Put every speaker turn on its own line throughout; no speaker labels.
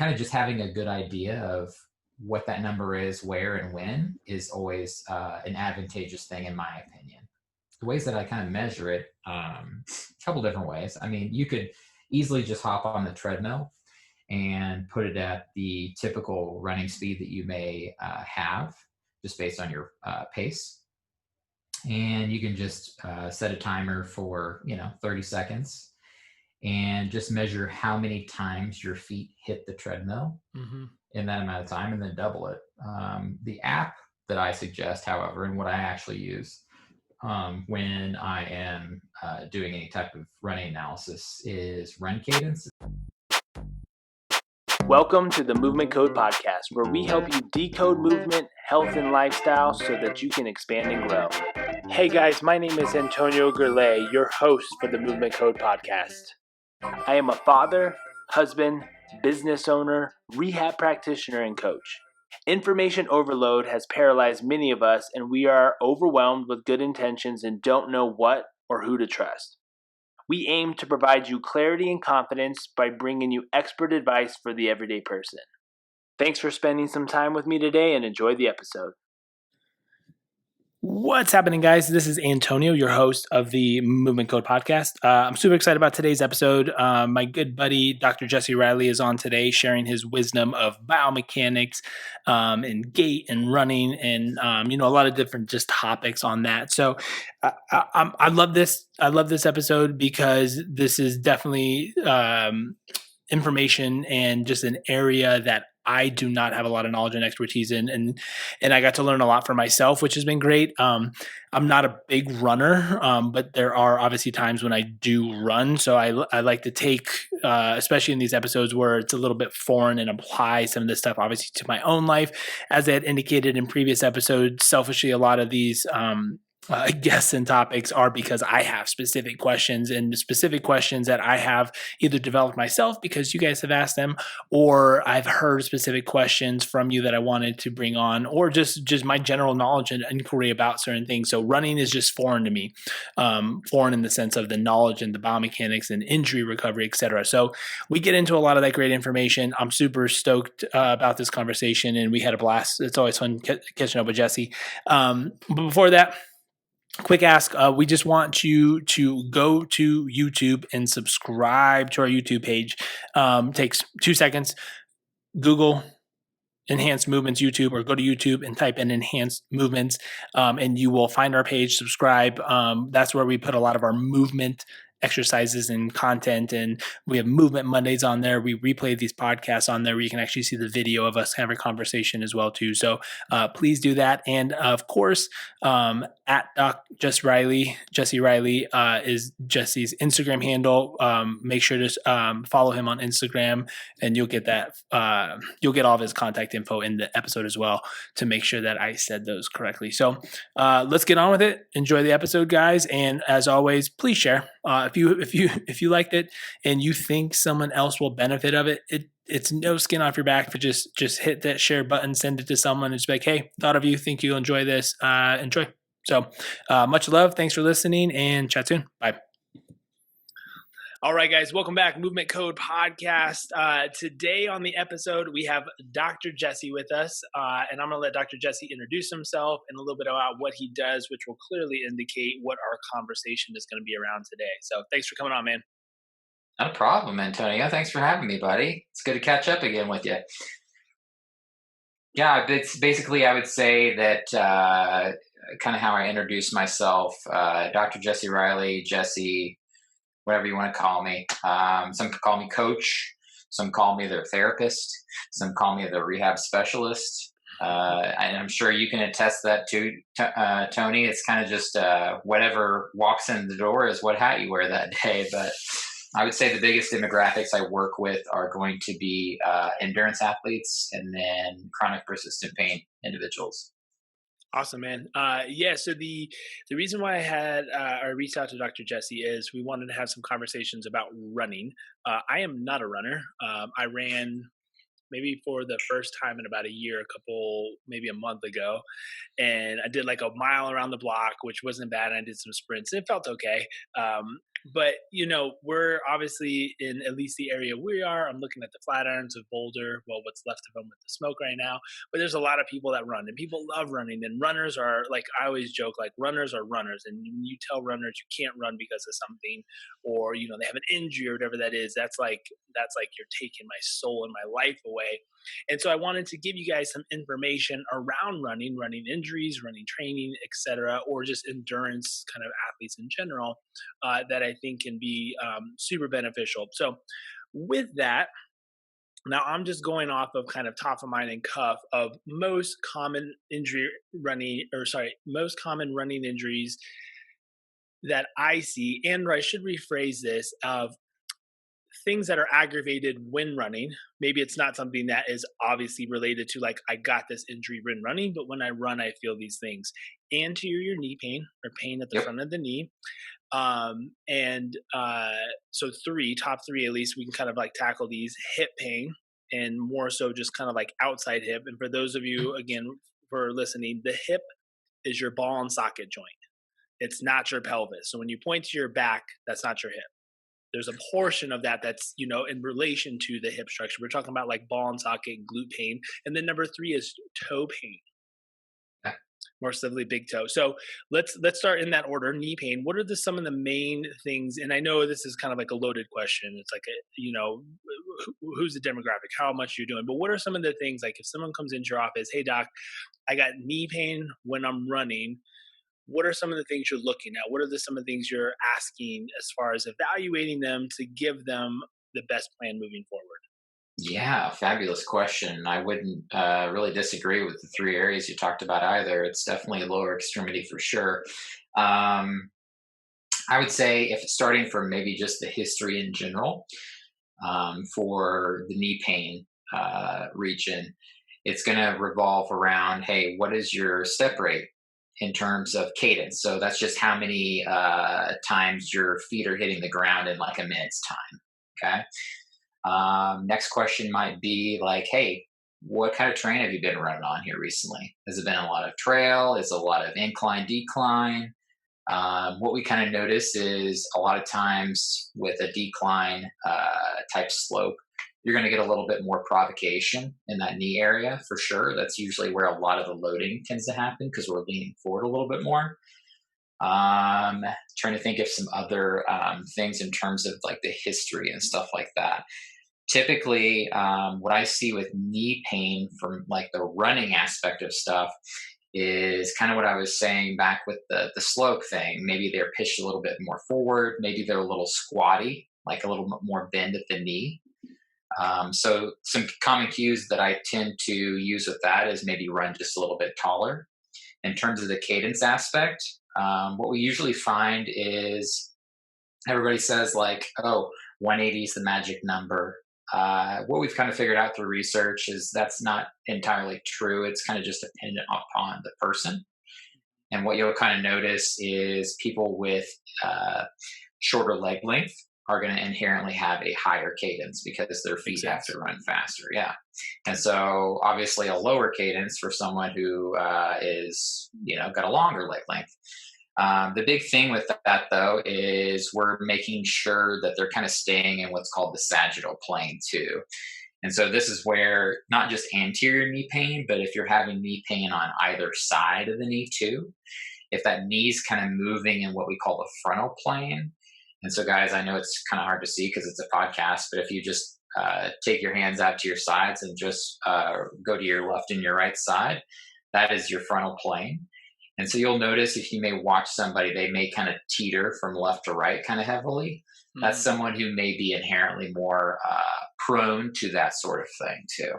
kind of just having a good idea of what that number is, where and when is always an advantageous thing in my opinion. The ways that I kind of measure it, a couple different ways. I mean, you could easily just hop on the treadmill and put it at the typical running speed that you may have, just based on your pace. And you can just set a timer for 30 seconds and just measure how many times your feet hit the treadmill in that amount of time, and then double it. The app that I suggest, however, and what I actually use when I am doing any type of running analysis is Run Cadence.
Welcome to the Movement Code Podcast, where we help you decode movement, health, and lifestyle so that you can expand and grow. Hey guys, my name is Antonio Gerlay, your host for the Movement Code Podcast. I am a father, husband, business owner, rehab practitioner, and coach. Information overload has paralyzed many of us, and we are overwhelmed with good intentions and don't know what or who to trust. We aim to provide you clarity and confidence by bringing you expert advice for the everyday person. Thanks for spending some time with me today and enjoy the episode. What's happening, guys? This is Antonio, your host of the Movement Code Podcast. I'm super excited about today's episode. My good buddy, Dr. Jesse Riley, is on today sharing his wisdom of biomechanics and gait and running and, a lot of different just topics on that. So I love this. I love this episode because this is definitely information and just an area that I do not have a lot of knowledge and expertise in, and I got to learn a lot for myself, which has been great. I'm not a big runner, but there are obviously times when I do run. So I like to take, especially in these episodes where it's a little bit foreign, and apply some of this stuff obviously to my own life. As I had indicated in previous episodes, selfishly, a lot of these guests and topics are because I have specific questions, and the specific questions that I have either developed myself because you guys have asked them, or I've heard specific questions from you that I wanted to bring on, or just my general knowledge and inquiry about certain things. So running is just foreign to me, foreign in the sense of the knowledge and the biomechanics and injury recovery, etc. So we get into a lot of that great information. I'm super stoked about this conversation, and we had a blast. It's always fun catching up with Jesse. But before that, quick ask, we just want you to go to YouTube and subscribe to our YouTube page. Takes 2 seconds. Google Enhanced Movements YouTube, or go to YouTube and type in Enhanced Movements, and you will find our page. Subscribe. That's where we put a lot of our movement exercises and content, and we have Movement Mondays on there. We replay these podcasts on there where you can actually see the video of us having a conversation as well too. So please do that. And of course, at Jesse Riley is Jesse's Instagram handle. Make sure to follow him on Instagram, and you'll get that. You'll get all of his contact info in the episode as well, to make sure that I said those correctly. So let's get on with it. Enjoy the episode, guys. And as always, please share. If you liked it and you think someone else will benefit of it, it's no skin off your back for just hit that share button, send it to someone, and just be like, hey, thought of you, think you'll enjoy this. Enjoy. So much love. Thanks for listening, and chat soon. Bye. All right, guys, welcome back. Movement Code Podcast. Today on the episode, we have Dr. Jesse with us, and I'm going to let Dr. Jesse introduce himself and a little bit about what he does, which will clearly indicate what our conversation is going to be around today. So thanks for coming on, man.
Not a problem, Antonio. Thanks for having me, buddy. It's good to catch up again with you. Yeah, basically, I would say that kind of how I introduce myself, Dr. Jesse Riley, Jesse, whatever you want to call me. Some call me coach. Some call me their therapist. Some call me the rehab specialist. And I'm sure you can attest that too, Tony. It's kind of just whatever walks in the door is what hat you wear that day. But I would say the biggest demographics I work with are going to be endurance athletes and then chronic persistent pain individuals.
Awesome, man. So the reason why I reached out to Dr. Jesse is we wanted to have some conversations about running. I am not a runner. I ran maybe for the first time in about a year, maybe a month ago. And I did like a mile around the block, which wasn't bad. And I did some sprints and it felt okay. But we're obviously in at least the area we are. I'm looking at the Flatirons of Boulder, well, what's left of them with the smoke right now. But there's a lot of people that run, and people love running. And runners are like, I always joke, like runners are runners. And when you tell runners you can't run because of something, or they have an injury or whatever that is, that's like you're taking my soul and my life away. And so I wanted to give you guys some information around running injuries, running training, etc., or just endurance kind of athletes in general, that I think can be super beneficial. So, with that, now I'm just going off of kind of top of mind and cuff of most common most common running injuries that I see, and I should rephrase this of things that are aggravated when running. Maybe it's not something that is obviously related to like I got this injury when running, but when I run, I feel these things: anterior knee pain or pain at the
Yep.
front of the knee, and so top three at least we can kind of like tackle these: hip pain, and more so just kind of like outside hip. And for those of you again for listening, the hip is your ball and socket joint. It's not your pelvis. So when you point to your back, that's not your hip. There's a portion of that that's in relation to the hip structure. We're talking about like ball and socket, glute pain, and then number three is toe pain,
Yeah.
more specifically big toe. So let's start in that order. Knee pain. What are some of the main things? And I know this is kind of like a loaded question. It's like who's the demographic? How much you're doing? But what are some of the things, like if someone comes into your office, hey doc, I got knee pain when I'm running. What are some of the things you're looking at? What are some of the things you're asking as far as evaluating them to give them the best plan moving forward?
Yeah, fabulous question. I wouldn't really disagree with the three areas you talked about either. It's definitely lower extremity for sure. Um, I would say if it's starting from maybe just the history in general, for the knee pain region, it's going to revolve around, hey, what is your step rate in terms of cadence? So that's just how many times your feet are hitting the ground in like a minute's time. Okay. Next question might be like, hey, what kind of terrain have you been running on here recently? Has it been a lot of trail? Is it a lot of incline, decline? What we kind of notice is a lot of times with a decline type slope, you're going to get a little bit more provocation in that knee area for sure. That's usually where a lot of the loading tends to happen because we're leaning forward a little bit more. Trying to think of some other things in terms of like the history and stuff like that. Typically, what I see with knee pain from like the running aspect of stuff is kind of what I was saying back with the slope thing. Maybe they're pitched a little bit more forward. Maybe they're a little squatty, like a little bit more bend at the knee. So some common cues that I tend to use with that is maybe run just a little bit taller. In terms of the cadence aspect, what we usually find is everybody says like, oh, 180 is the magic number. What we've kind of figured out through research is that's not entirely true. It's kind of just dependent upon the person. And what you'll kind of notice is people with shorter leg length are going to inherently have a higher cadence because their
Makes
feet have
sense.
to run faster. Yeah. And so obviously a lower cadence for someone who is, got a longer leg length. The big thing with that, though, is we're making sure that they're kind of staying in what's called the sagittal plane, too. And so this is where not just anterior knee pain, but if you're having knee pain on either side of the knee, too, if that knee's kind of moving in what we call the frontal plane. And so, guys, I know it's kind of hard to see because it's a podcast, but if you just take your hands out to your sides and just go to your left and your right side, that is your frontal plane. And so you'll notice if you may watch somebody, they may kind of teeter from left to right kind of heavily. That's
Mhm.
someone who may be inherently more prone to that sort of thing too.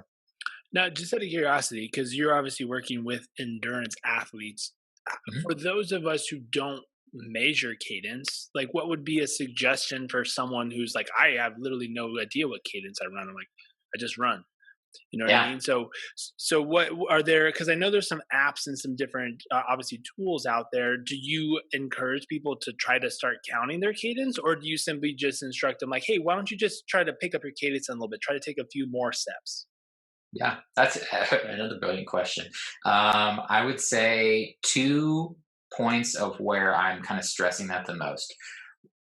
Now, just out of curiosity, because you're obviously working with endurance athletes,
Mhm.
for those of us who don't measure cadence, like what would be a suggestion for someone who's like, I have literally no idea what cadence I run. I'm like, I just run. You know what I
Yeah.
mean? So what are there? Because I know there's some apps and some different, obviously, tools out there. Do you encourage people to try to start counting their cadence, or do you simply just instruct them like, hey, why don't you just try to pick up your cadence a little bit, try to take a few more steps?
Yeah. That's another brilliant question. I would say 2 points of where I'm kind of stressing that the most.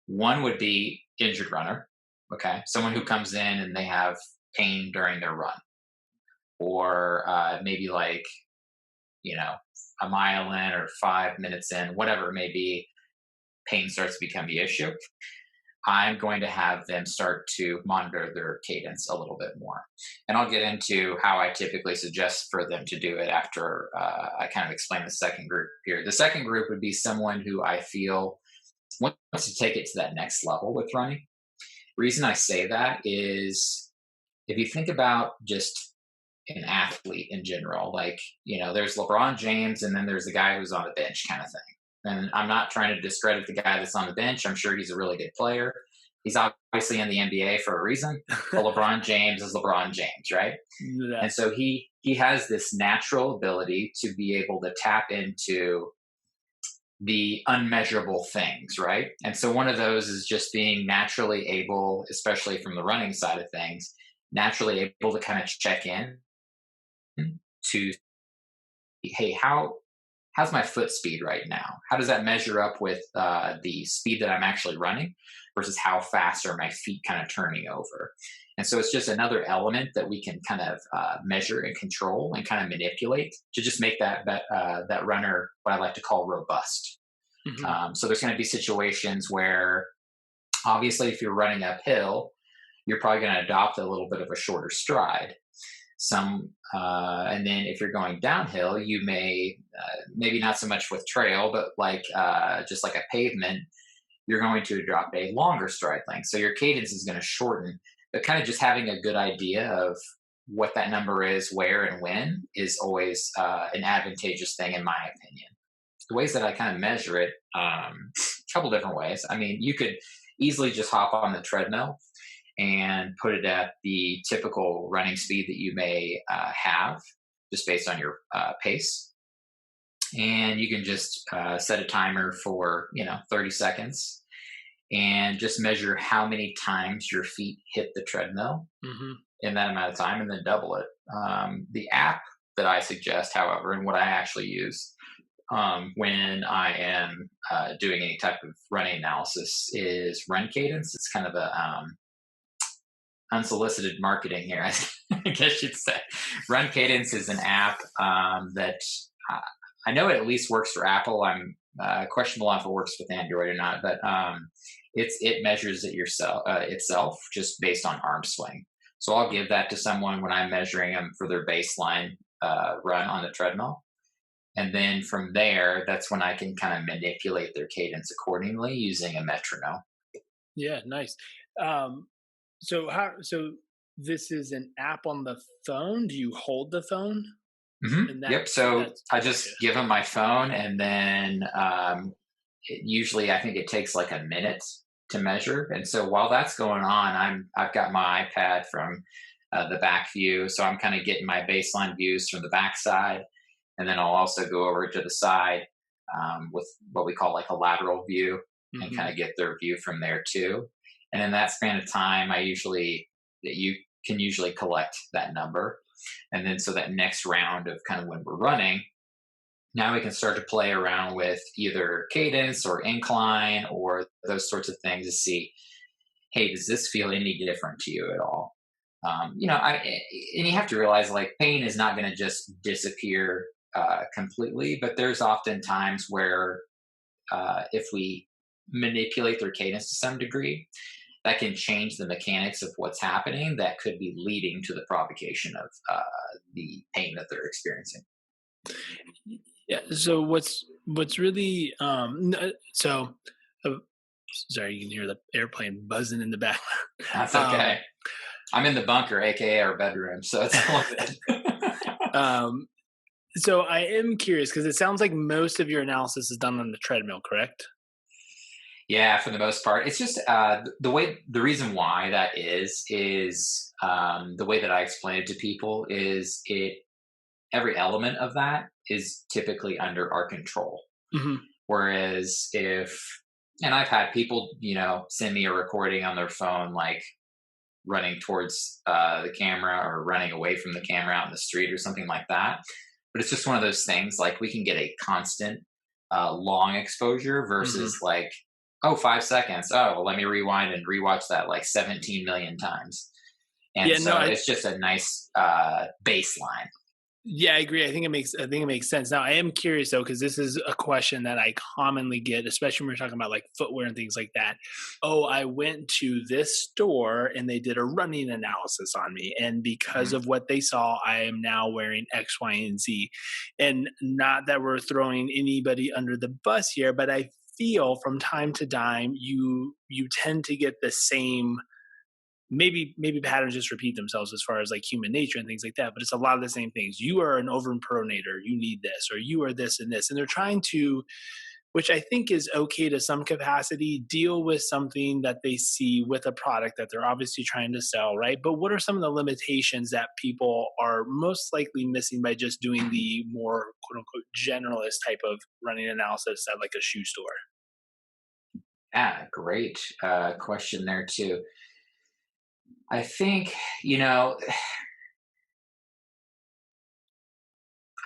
One would be injured runner. Okay. Someone who comes in and they have pain during their run, or maybe like, you know, a mile in or 5 minutes in, whatever it may be, pain starts to become the issue. I'm going to have them start to monitor their cadence a little bit more. And I'll get into how I typically suggest for them to do it after I kind of explain the second group here. The second group would be someone who I feel wants to take it to that next level with running. Reason I say that is if you think about just an athlete in general, like, there's LeBron James and then there's the guy who's on the bench kind of thing. And I'm not trying to discredit the guy that's on the bench. I'm sure he's a really good player. He's obviously in the NBA for a reason. But LeBron James is LeBron James, right?
Yeah.
And so he has this natural ability to be able to tap into the unmeasurable things, right? And so one of those is just being naturally able, especially from the running side of things, naturally able to kind of check in to, hey, how's my foot speed right now? How does that measure up with the speed that I'm actually running versus how fast are my feet kind of turning over? And so it's just another element that we can kind of measure and control and kind of manipulate to just make that runner what I like to call robust.
Mm-hmm.
So there's going to be situations where, obviously, if you're running uphill, you're probably going to adopt a little bit of a shorter stride. And then if you're going downhill, you may maybe not so much with trail, but like just like a pavement, you're going to adopt a longer stride length. So your cadence is going to shorten, but kind of just having a good idea of what that number is, where and when is always an advantageous thing in my opinion. The ways that I kind of measure it, a couple different ways. I mean, you could easily just hop on the treadmill and put it at the typical running speed that you may have, just based on your pace. And you can just set a timer for 30 seconds, and just measure how many times your feet hit the treadmill in that amount of time, and then double it. The app that I suggest, however, and what I actually use when I am doing any type of running analysis is Run Cadence. It's kind of a unsolicited marketing here, I guess you'd say. Run Cadence is an app that I know it at least works for Apple. I'm questionable if it works with Android or not, but it measures it itself just based on arm swing. So I'll give that to someone when I'm measuring them for their baseline run on the treadmill. And then from there, that's when I can kind of manipulate their cadence accordingly using a metronome.
Yeah, nice. So this is an app on the phone? Do you hold the phone? And
Yep. So I just give them my phone, and then usually I think it takes like a minute to measure. And so while that's going on, I've got my iPad from the back view, so I'm kind of getting my baseline views from the back side, and then I'll also go over to the side with what we call like a lateral view, and kind of get their view from there too. And in that span of time, you can usually collect that number. And then so that next round of kind of when we're running, now we can start to play around with either cadence or incline or those sorts of things to see, hey, does this feel any different to you at all? And you have to realize like pain is not going to just disappear completely, but there's often times where if we manipulate their cadence to some degree, that can change the mechanics of what's happening that could be leading to the provocation of the pain that they're experiencing.
Yeah. So what's really sorry, you can hear the airplane buzzing in the background.
That's okay. I'm in the bunker, aka our bedroom, so it's all good.
So I am curious because it sounds like most of your analysis is done on the treadmill, correct?
Yeah, for the most part, it's just the reason why that is the way that I explain it to people is every element of that is typically under our control. Whereas and I've had people, send me a recording on their phone, like running towards the camera or running away from the camera out in the street or something like that. But it's just one of those things, like we can get a constant long exposure versus like Oh, 5 seconds. Oh, well, let me rewind and rewatch that like 17 million times. And
Yeah, no,
so it's just a nice baseline.
yeah, I agree. I think it makes sense. Now, I am curious though, because this is a question that I commonly get, especially when we're talking about like footwear and things like that. Oh, I went to this store and they did a running analysis on me, and because
Mhm.
of what they saw, I am now wearing X, Y, and Z. And not that we're throwing anybody under the bus here, but I feel from time to time you tend to get the same, maybe patterns just repeat themselves as far as like human nature and things like that, but it's a lot of the same things. You are an overpronator, you need this, or you are this and this, and they're trying to, which I think is okay to some capacity, deal with something that they see with a product that they're obviously trying to sell, right? But what are some of the limitations that people are most likely missing by just doing the more quote unquote generalist type of running analysis at like a shoe store?
Yeah, great question there too. I think, you know,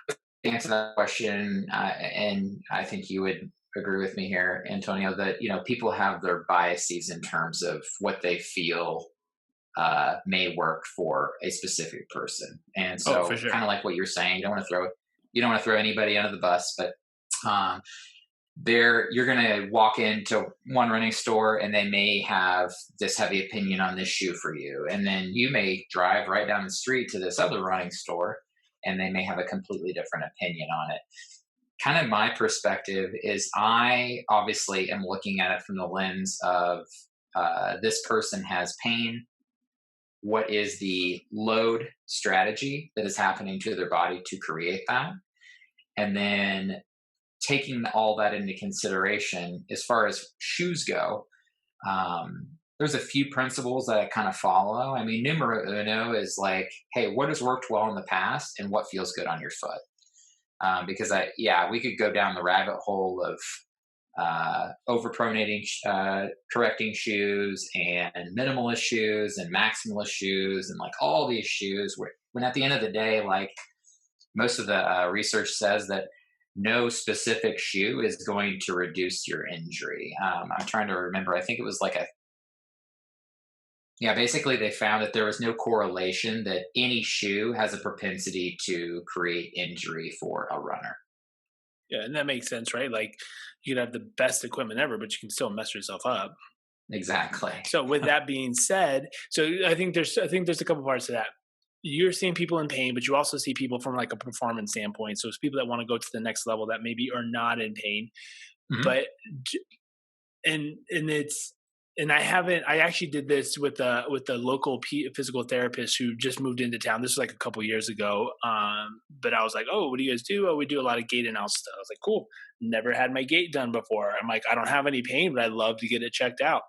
to answer that question, and I think you would agree with me here, Antonio, that, people have their biases in terms of what they feel may work for a specific person. And
Oh, for
so,
sure.
kind of like what you're saying, you don't want to throw anybody under the bus, but um, you're going to walk into one running store and they may have this heavy opinion on this shoe for you, and then you may drive right down the street to this other running store and they may have a completely different opinion on it. Kind of my perspective is, I obviously am looking at it from the lens of this person has pain. What is the load strategy that is happening to their body to create that? And then taking all that into consideration, as far as shoes go, there's a few principles that I kind of follow. I mean, numero uno is like, hey, what has worked well in the past and what feels good on your foot? Because we could go down the rabbit hole of overpronating, correcting shoes, and minimalist shoes, and maximalist shoes, and like all these shoes. When at the end of the day, like most of the research says that no specific shoe is going to reduce your injury. I'm trying to remember. I think it was like basically they found that there was no correlation that any shoe has a propensity to create injury for a runner.
Yeah, and that makes sense, right? Like you could have the best equipment ever, but you can still mess yourself up.
Exactly.
So with that being said, so I think there's a couple parts to that. You're seeing people in pain, but you also see people from like a performance standpoint. So it's people that want to go to the next level that maybe are not in pain.
Mhm.
But and it's and I actually did this with a local physical therapist who just moved into town. This was like a couple years ago. But I was like, oh, what do you guys do? Oh, we do a lot of gait analysis stuff. I was like, cool. Never had my gait done before. I'm like, I don't have any pain, but I'd love to get it checked out.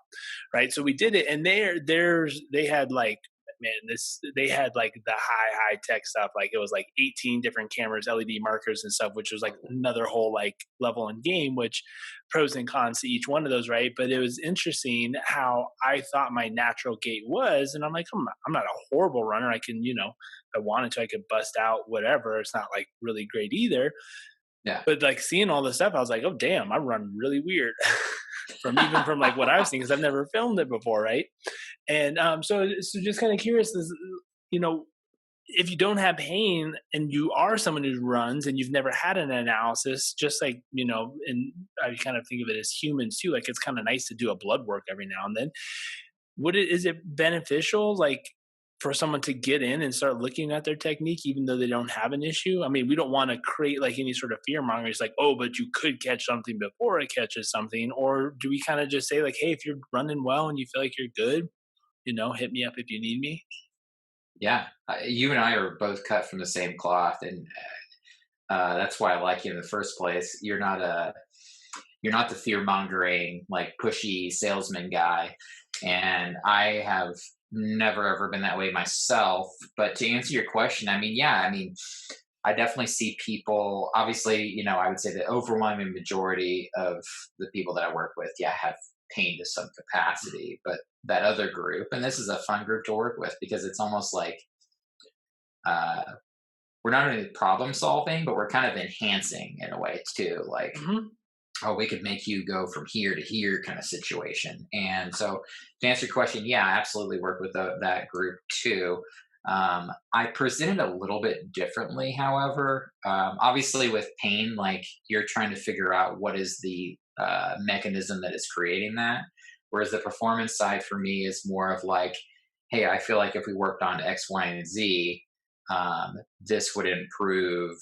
Right. So we did it, and they had like, man, this they had like the high tech stuff. Like it was like 18 different cameras, LED markers and stuff, which was like another whole like level in game, which pros and cons to each one of those, right? But it was interesting how I thought my natural gait was, and I'm like, I'm not a horrible runner. I can, if I wanted to, I could bust out whatever. It's not like really great either.
Yeah.
But like seeing all this stuff, I was like, oh damn, I run really weird. From like what I've seen, because I've never filmed it before, right? And so just kind of curious, is you know, if you don't have pain and you are someone who runs and you've never had an analysis, just like, and I kind of think of it as humans too, like it's kind of nice to do a blood work every now and then. Is it beneficial, like for someone to get in and start looking at their technique, even though they don't have an issue? I mean, we don't want to create like any sort of fear mongering. It's like, oh, but you could catch something before it catches something. Or do we kind of just say like, hey, if you're running well and you feel like you're good, hit me up if you need me?
Yeah. You and I are both cut from the same cloth, and that's why I like you in the first place. You're not the fear mongering, like pushy salesman guy, and I have never ever been that way myself. But to answer your question, I mean, yeah, I mean, I definitely see people. Obviously, I would say the overwhelming majority of the people that I work with, yeah, have pain to some capacity. But that other group, and this is a fun group to work with because it's almost like uh, we're not only problem solving, but we're kind of enhancing in a way too. Like
Hmm.
oh, we could make you go from here to here kind of situation. And so to answer your question, yeah, I absolutely work with that group too. I present it a little bit differently, however. Obviously, with pain, like you're trying to figure out what is the mechanism that is creating that. Whereas the performance side for me is more of like, hey, I feel like if we worked on X, Y, and Z, this would improve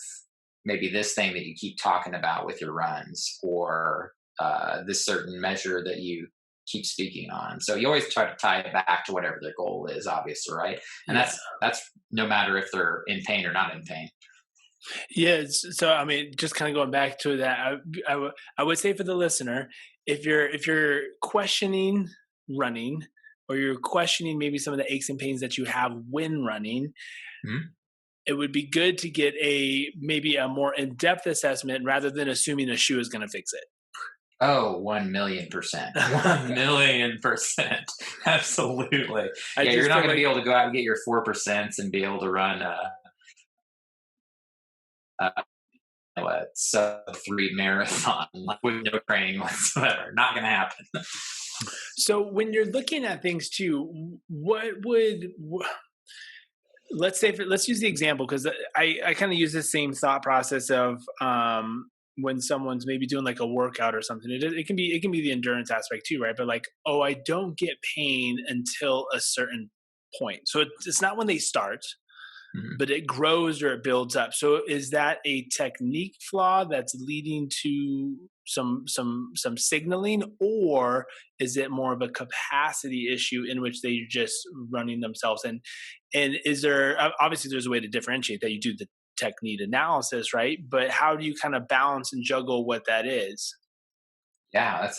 maybe this thing that you keep talking about with your runs, or this certain measure that you keep speaking on. So you always try to tie it back to whatever their goal is, obviously, right? And
Yeah.
that's no matter if they're in pain or not in pain.
Yeah. So, I mean, just kind of going back to that, I would say for the listener, if you're questioning running, or you're questioning maybe some of the aches and pains that you have when running,
Mhm.
it would be good to get maybe a more in-depth assessment rather than assuming a shoe is going to fix it.
Oh, 1,000,000%. 1,000,000%. Absolutely.
I
Yeah, you're
just
not
feel
going to be
like
able to go out and get your 4% and be able to run a sub 3 marathon with no training whatsoever. Not going to happen.
so when you're looking at things too, let's say let's use the example, because I kind of use the same thought process of when someone's maybe doing like a workout or something. It can be the endurance aspect too, right? But like, oh, I don't get pain until a certain point, so it's not when they start,
Mhm.
but it grows or it builds up. So is that a technique flaw that's leading to some signaling, or is it more of a capacity issue in which they're just running themselves? And is there obviously there's a way to differentiate that. You do the technique analysis, right? But how do you kind of balance and juggle what that is?
Yeah,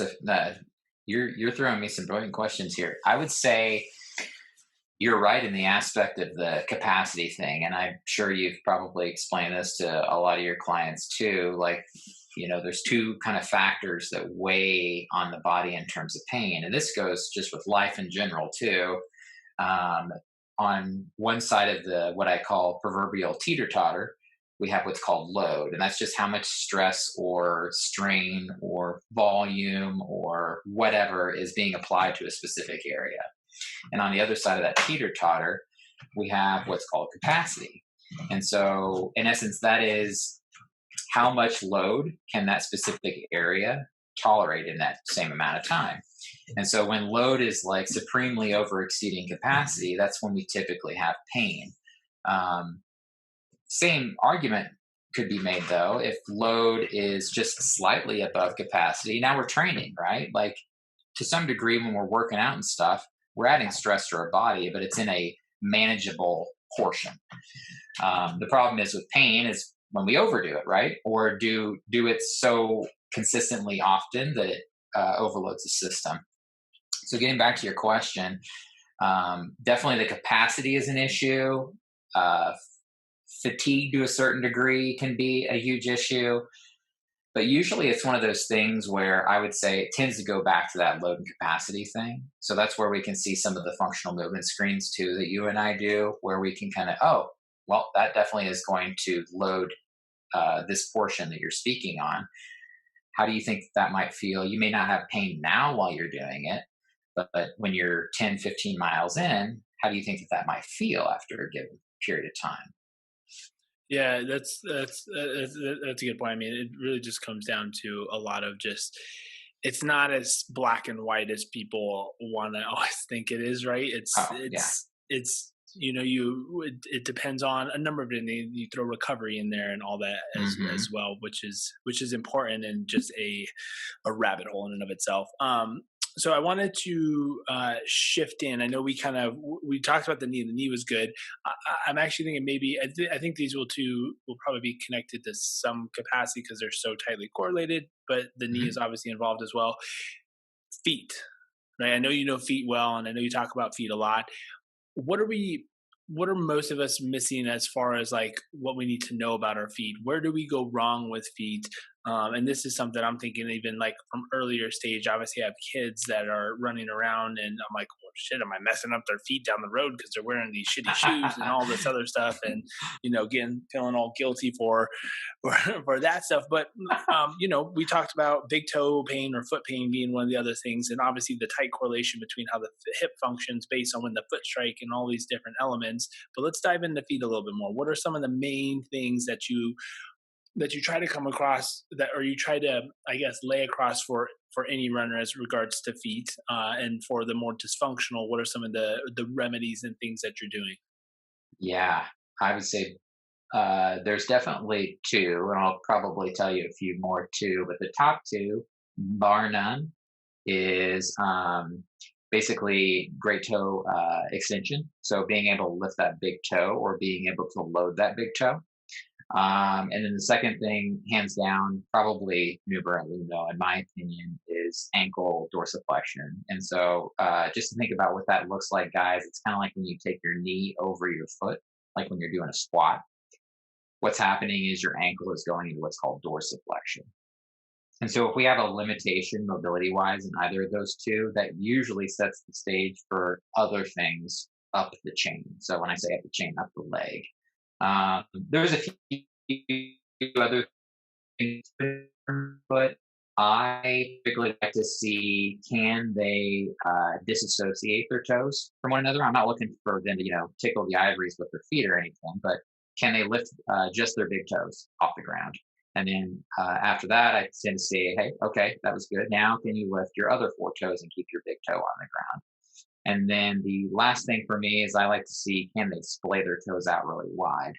you're throwing me some brilliant questions here. I would say you're right in the aspect of the capacity thing, and I'm sure you've probably explained this to a lot of your clients too. Like, there's two kind of factors that weigh on the body in terms of pain, and this goes just with life in general too. Um, on one side of the what I call proverbial teeter totter, we have what's called load, and that's just how much stress or strain or volume or whatever is being applied to a specific area. And on the other side of that teeter totter, we have what's called capacity. And so, in essence, that is how much load can that specific area tolerate in that same amount of time. And so, when load is like supremely over exceeding capacity, that's when we typically have pain. Um, Same argument could be made though if load is just slightly above capacity. Now we're training, right? Like, to some degree, when we're working out and stuff, we're adding stress to our body, but it's in a manageable portion. The problem is with pain is when we overdo it, right? Or do it so consistently often that it overloads the system. So getting back to your question, definitely the capacity is an issue. Uh, Fatigue to a certain degree can be a huge issue. But usually it's one of those things where I would say it tends to go back to that load and capacity thing. So that's where we can see some of the functional movement screens too that you and I do, where we can kind of, oh, well, that definitely is going to load this portion that you're speaking on. How do you think that might feel? You may not have pain now while you're doing it, but when you're 10, 15 miles in, how do you think that might feel after a given period of time?
Yeah, that's a good point. I mean, it really just comes down to a lot of just, it's not as black and white as people want to always think it is, right? It's
Oh, yeah.
it's it's it depends on a number of it. And you throw recovery in there and all that as
Hmm.
well, which is important, and just a rabbit hole in and of itself. So I wanted to shift in. I know we talked about the knee. The knee was good. I'm actually thinking maybe I think these will probably be connected to some capacity because they're so tightly correlated. But the knee is
Hmm.
obviously involved as well. Feet, right? I know you know feet well, and I know you talk about feet a lot. What are we? What are most of us missing as far as like what we need to know about our feet? Where do we go wrong with feet? And this is something I'm thinking even like from earlier stage. Obviously, I have kids that are running around, and I'm like, well, shit, am I messing up their feet down the road because they're wearing these shitty shoes and all this other stuff, and getting feeling all guilty for that stuff. But we talked about big toe pain or foot pain being one of the other things, and obviously the tight correlation between how the hip functions based on when the foot strike and all these different elements. But let's dive into feet a little bit more. What are some of the main things that you try to come across that, or you try to, I guess, lay across for any runner as regards to feet, and for the more dysfunctional, what are some of the remedies and things that you're doing?
Yeah, I would say there's definitely two, and I'll probably tell you a few more too. But the top two, bar none, is basically great toe extension. So being able to lift that big toe or being able to load that big toe. And then the second thing, hands down, probably Nuber and Luno, in my opinion, is ankle dorsiflexion. And so just to think about what that looks like, guys, it's kind of like when you take your knee over your foot, like when you're doing a squat. What's happening is your ankle is going into what's called dorsiflexion. And so if we have a limitation mobility wise in either of those two, that usually sets the stage for other things up the chain. So when I say up the chain, up the leg. There's a few other things, but I typically like to see, can they disassociate their toes from one another. I'm not looking for them to tickle the ivories with their feet or anything, but can they lift just their big toes off the ground? And then after that, I tend to say, hey, okay, that was good. Now can you lift your other four toes and keep your big toe on the ground? And then the last thing for me is I like to see, can they splay their toes out really wide?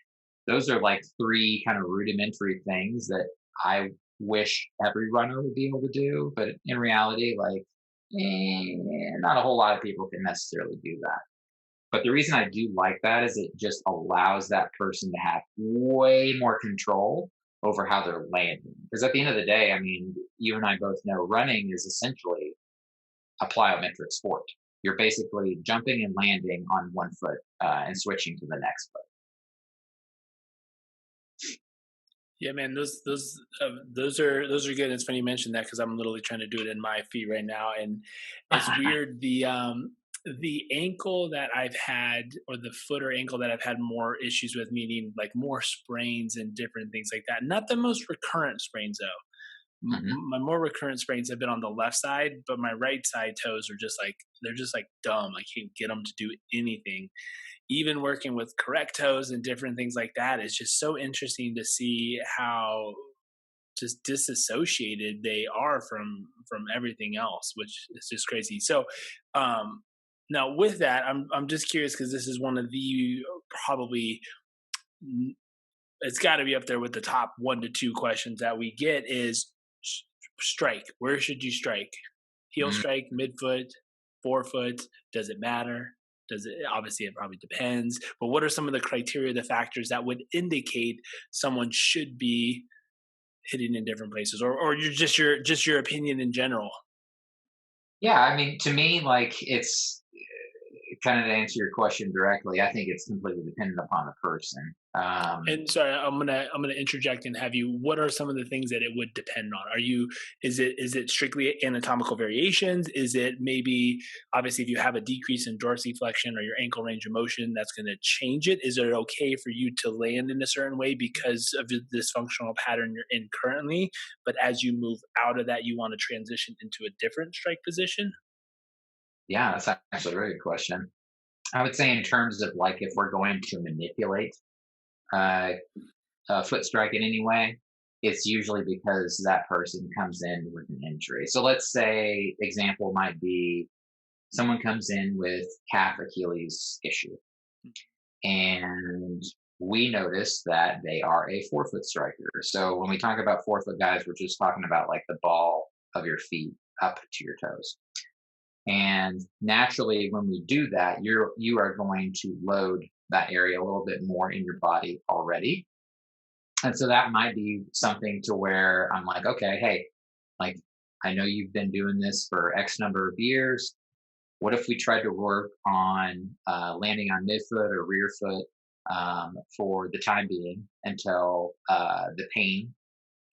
Those are like three kind of rudimentary things that I wish every runner would be able to do. But in reality, like, not a whole lot of people can necessarily do that. But the reason I do like that is it just allows that person to have way more control over how they're landing. Because at the end of the day, I mean, you and I both know running is essentially a plyometric sport. You're basically jumping and landing on one foot and switching to the next foot.
Yeah, man, those are good. It's funny you mentioned that because I'm literally trying to do it in my feet right now, and it's weird. The ankle that I've had, or the foot or ankle that I've had more issues with, meaning like more sprains and different things like that. Not the most recurrent sprains though.
Hmm.
My more recurrent sprains have been on the left side, but my right side toes are just like, they're just like dumb. I can't get them to do anything. Even working with correct toes and different things like that, it's just so interesting to see how just disassociated they are from everything else, which is just crazy. So now with that, I'm just curious because this is one of the probably, it's got to be up there with the top 1 to 2 questions that we get is strike. Where should you strike? Heel strike, midfoot, forefoot? Does it matter? Does it, obviously it probably depends, but what are some of the criteria, the factors that would indicate someone should be hitting in different places, or your opinion in general?
Yeah, I mean, to me, like it's kind of to answer your question directly. I think it's completely dependent upon the person.
And sorry, I'm gonna interject and have you. What are some of the things that it would depend on? Is it strictly anatomical variations? Is it maybe, obviously if you have a decrease in dorsiflexion or your ankle range of motion, that's going to change it? Is it okay for you to land in a certain way because of the dysfunctional pattern you're in currently, but as you move out of that, you want to transition into a different strike position?
Yeah, that's actually a very good question. I would say in terms of like if we're going to manipulate uh, foot strike in any way, it's usually because that person comes in with an injury. So let's say example might be someone comes in with calf Achilles issue, and we notice that they are a forefoot striker. So when we talk about forefoot guys, we're just talking about like the ball of your feet up to your toes. And naturally, when we do that, you are going to load that area a little bit more in your body already. And so that might be something to where I'm like, okay, hey, like I know you've been doing this for X number of years. What if we tried to work on landing on midfoot or rear foot for the time being until the pain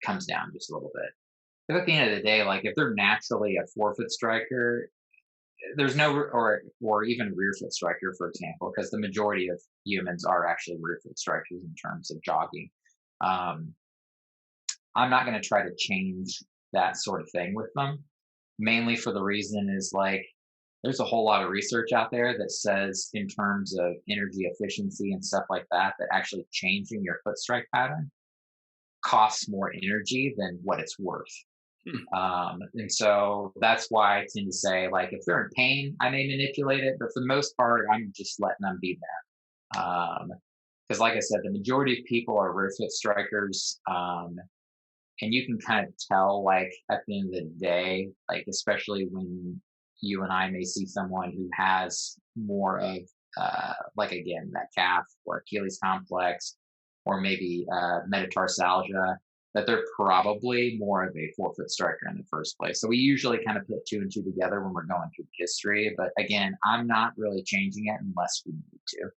comes down just a little bit. But at the end of the day, like if they're naturally a forefoot striker, there's no or even rear foot striker, for example, because the majority of humans are actually rear foot strikers in terms of jogging. Um, I'm not going to try to change that sort of thing with them, mainly for the reason is like there's a whole lot of research out there that says in terms of energy efficiency and stuff like that, that actually changing your foot strike pattern costs more energy than what it's worth.
Hmm.
And so that's why I tend to say, like, if they're in pain, I may manipulate it, but for the most part, I'm just letting them be them. Because, like I said, the majority of people are rear foot strikers, and you can kind of tell, like, at the end of the day, like, especially when you and I may see someone who has more of, like, again, that calf or Achilles complex, or maybe metatarsalgia, that they're probably more of a forefoot striker in the first place. So we usually kind of put two and two together when we're going through the history. But again, I'm not really changing it unless we need to.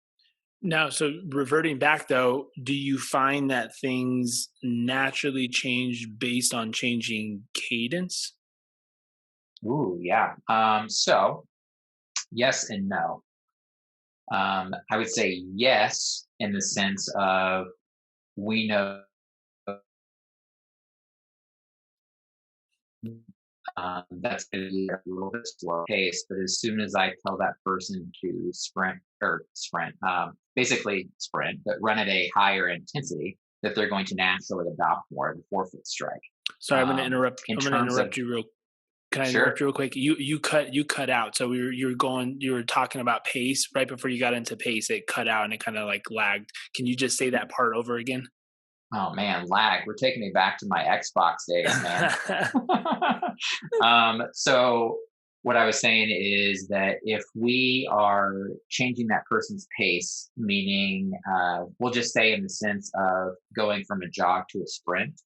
Now, so reverting back though, do you find that things naturally change based on changing cadence?
Ooh, yeah. So yes and no. I would say yes in the sense of we know that's going to be a little bit slow pace. But as soon as I tell that person to sprint, basically sprint, but run at a higher intensity, that they're going to naturally adopt more of the forefoot strike.
Sorry, I'm going to interrupt.
In
I'm going to
terms of
interrupt you real. Can I interrupt
sure,
you real quick? You cut out. So you were talking about pace right before you got into pace. It cut out and it kind of like lagged. Can you just say that part over again?
oh man, lag. We're taking me back to my Xbox days, man. So what I was saying is that if we are changing that person's pace, meaning we'll just say in the sense of going from a jog to a sprint,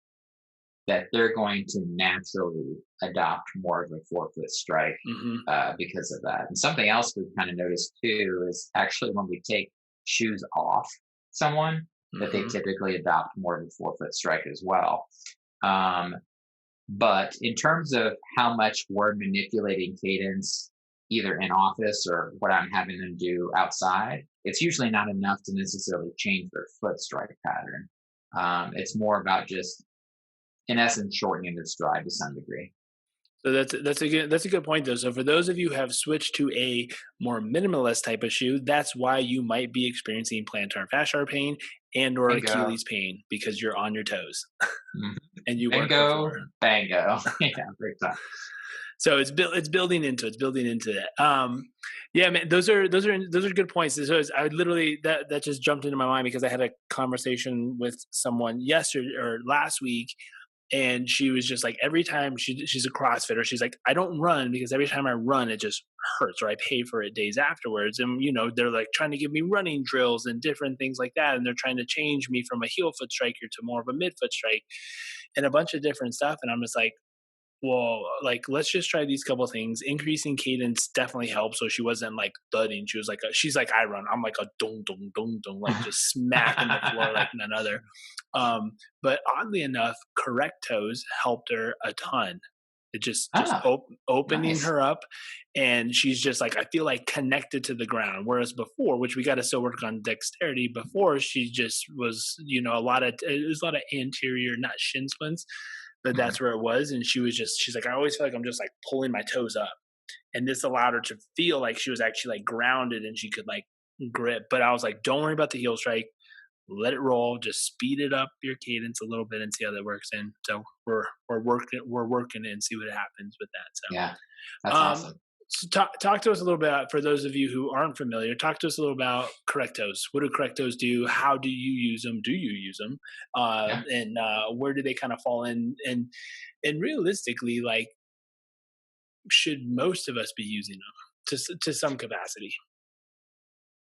that they're going to naturally adopt more of a forefoot strike
Hmm.
because of that. And something else we've kind of noticed too is actually when we take shoes off someone, that they
Hmm.
typically adopt more of a forefoot strike as well. Um, but in terms of how much we're manipulating cadence, either in office or what I'm having them do outside, it's usually not enough to necessarily change their foot strike pattern. It's more about just, in essence, shortening their stride to some degree.
So that's a good point though. So for those of you who have switched to a more minimalist type of shoe, that's why you might be experiencing plantar fasciitis pain and or
Bingo.
Achilles pain because you're on your toes
Mhm.
and you weren't
Bingo.
before.
Bango. Yeah, great time.
So it's building into it. Yeah, man, those are good points. So I literally that just jumped into my mind because I had a conversation with someone yesterday or last week, and she was just like, every time she's a CrossFitter, she's like, I don't run because every time I run, it just hurts, or I pay for it days afterwards. And they're like trying to give me running drills and different things like that, and they're trying to change me from a heel foot striker to more of a midfoot strike, and a bunch of different stuff. And I'm just like, well, like, let's just try these couple things. Increasing cadence definitely helps. So she wasn't like thudding. She's like, I run. I'm like a dong, dong, dong, dong, like just smacking the floor like none other. But oddly enough, correct toes helped her a ton. It just
Ah,
opening
nice.
her up, and she's just like, I feel like connected to the ground. Whereas before, which we got to still work on dexterity. Before she just was, it was a lot of anterior, not shin splints, but
Mhm.
that's where it was. And she's like, I always feel like I'm just like pulling my toes up. And this allowed her to feel like she was actually like grounded and she could like grip. But I was like, don't worry about the heel strike. Let it roll. Just speed it up your cadence a little bit and see how that works in. So we're working it and see what happens with that.
Yeah,
So
that's awesome.
so talk to us a little bit for those of you who aren't familiar. Talk to us a little about correctos. What do correctos do? How do you use them? Do you use them?
Yeah.
And where do they kind of fall in? And realistically, like, should most of us be using them to some capacity?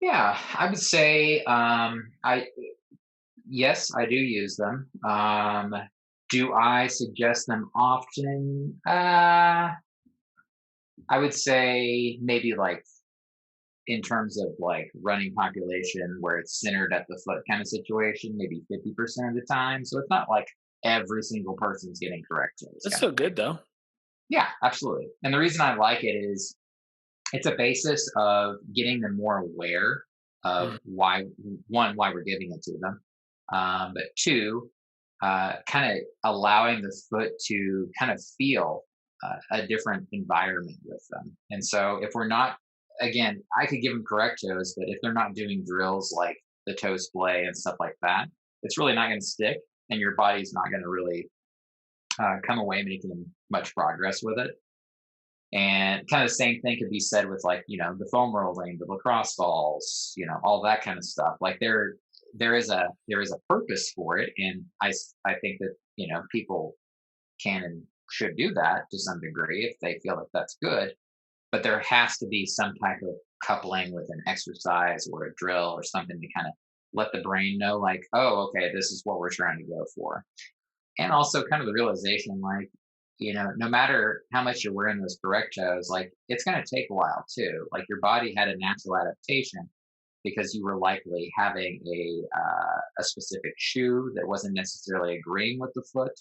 Yeah, I would say I yes, I do use them. Do I suggest them often? I would say maybe like in terms of like running population where it's centered at the foot kind of situation, maybe 50% of the time. So it's not like every single person's getting correct toes
That's
kind of
so
thing.
good though.
Yeah, absolutely. And the reason I like it is it's a basis of getting them more aware of
Mm.
why, one, why we're giving it to them, but two, kind of allowing the foot to kind of feel a different environment with them. And so if we're not, again, I could give them correct toes, but if they're not doing drills like the toe splay and stuff like that, it's really not going to stick, and your body's not going to really come away making much progress with it. And kind of the same thing could be said with, like, the foam rolling, the lacrosse balls, all that kind of stuff. Like there is a purpose for it, and I think that people can and should do that to some degree if they feel that that's good. But there has to be some type of coupling with an exercise or a drill or something to kind of let the brain know, like, oh, okay, this is what we're trying to go for. And also kind of the realization, like, no matter how much you're wearing those correct toes, like, it's going to take a while too. Like, your body had a natural adaptation because you were likely having a specific shoe that wasn't necessarily agreeing with the foot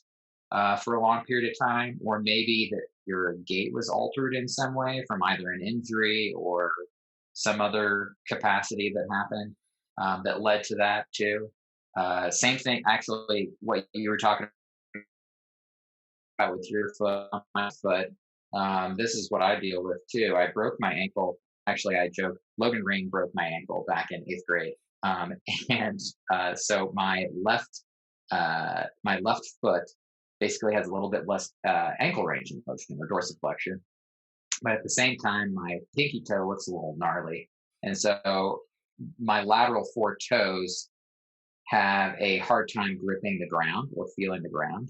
for a long period of time, or maybe that your gait was altered in some way from either an injury or some other capacity that happened that led to that too. Same thing, actually, what you were talking about with your foot, my foot. This is what I deal with too. I broke my ankle. Actually, I joke. Logan Ring broke my ankle back in 8th grade, um, and so my left foot basically has a little bit less ankle range of motion or dorsiflexion, but at the same time, my pinky toe looks a little gnarly, and so my lateral four toes have a hard time gripping the ground or feeling the ground.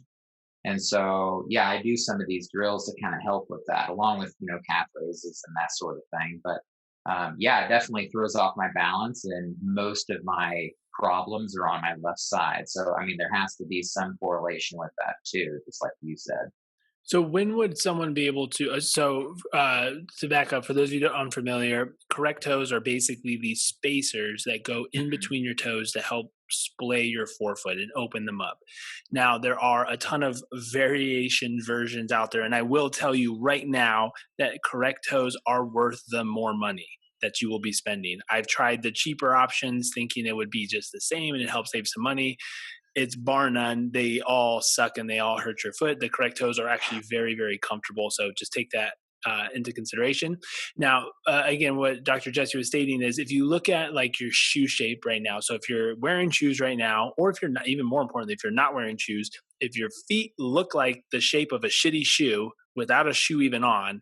And so, yeah, I do some of these drills to kind of help with that, along with, calf raises and that sort of thing. But yeah, it definitely throws off my balance, and most of my problems are on my left side. So, I mean, there has to be some correlation with that too, just like you said.
So when would someone be able to? To back up, for those of you that are unfamiliar, correct toes are basically these spacers that go in
Mhm.
between your toes to help splay your forefoot and open them up. Now there are a ton of variation versions out there, and I will tell you right now that correct toes are worth the more money that you will be spending. I've tried the cheaper options thinking it would be just the same and it helps save some money. It's bar none. They all suck and they all hurt your foot. The correct toes are actually very, very comfortable. So just take that into consideration. Now, again, what Dr. Jesse was stating is if you look at like your shoe shape right now, so if you're wearing shoes right now, or if you're not, even more importantly, if you're not wearing shoes, if your feet look like the shape of a shitty shoe without a shoe even on,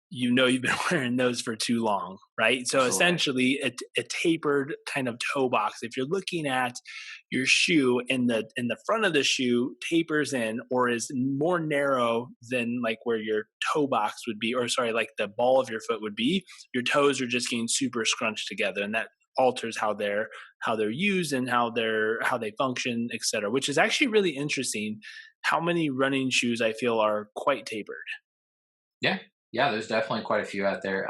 you know you've been wearing those for too long, right? So
Absolutely.
essentially, a tapered kind of toe box. If you're looking at your shoe in the front of the shoe tapers in or is more narrow than like where your toe box would be, or sorry, like the ball of your foot would be, your toes are just getting super scrunched together, and that alters how they're used and how they function, etc. Which is actually really interesting. How many running shoes I feel are quite tapered.
Yeah. Yeah, there's definitely quite a few out there.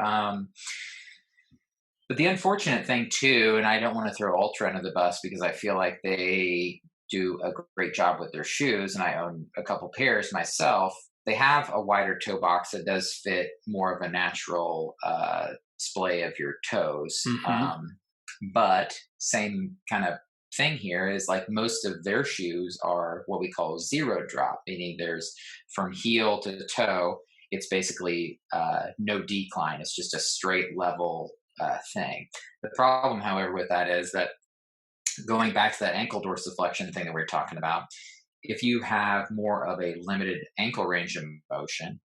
But the unfortunate thing too, and I don't want to throw Ultra under the bus because I feel like they do a great job with their shoes, and I own a couple pairs myself. They have a wider toe box that does fit more of a natural splay of your toes.
Hmm.
But same kind of thing here is, like, most of their shoes are what we call zero drop, meaning there's from heel to toe. It's basically no decline. It's just a straight level thing. The problem, however, with that is that going back to that ankle dorsiflexion thing that we are talking about, if you have more of a limited ankle range of motion,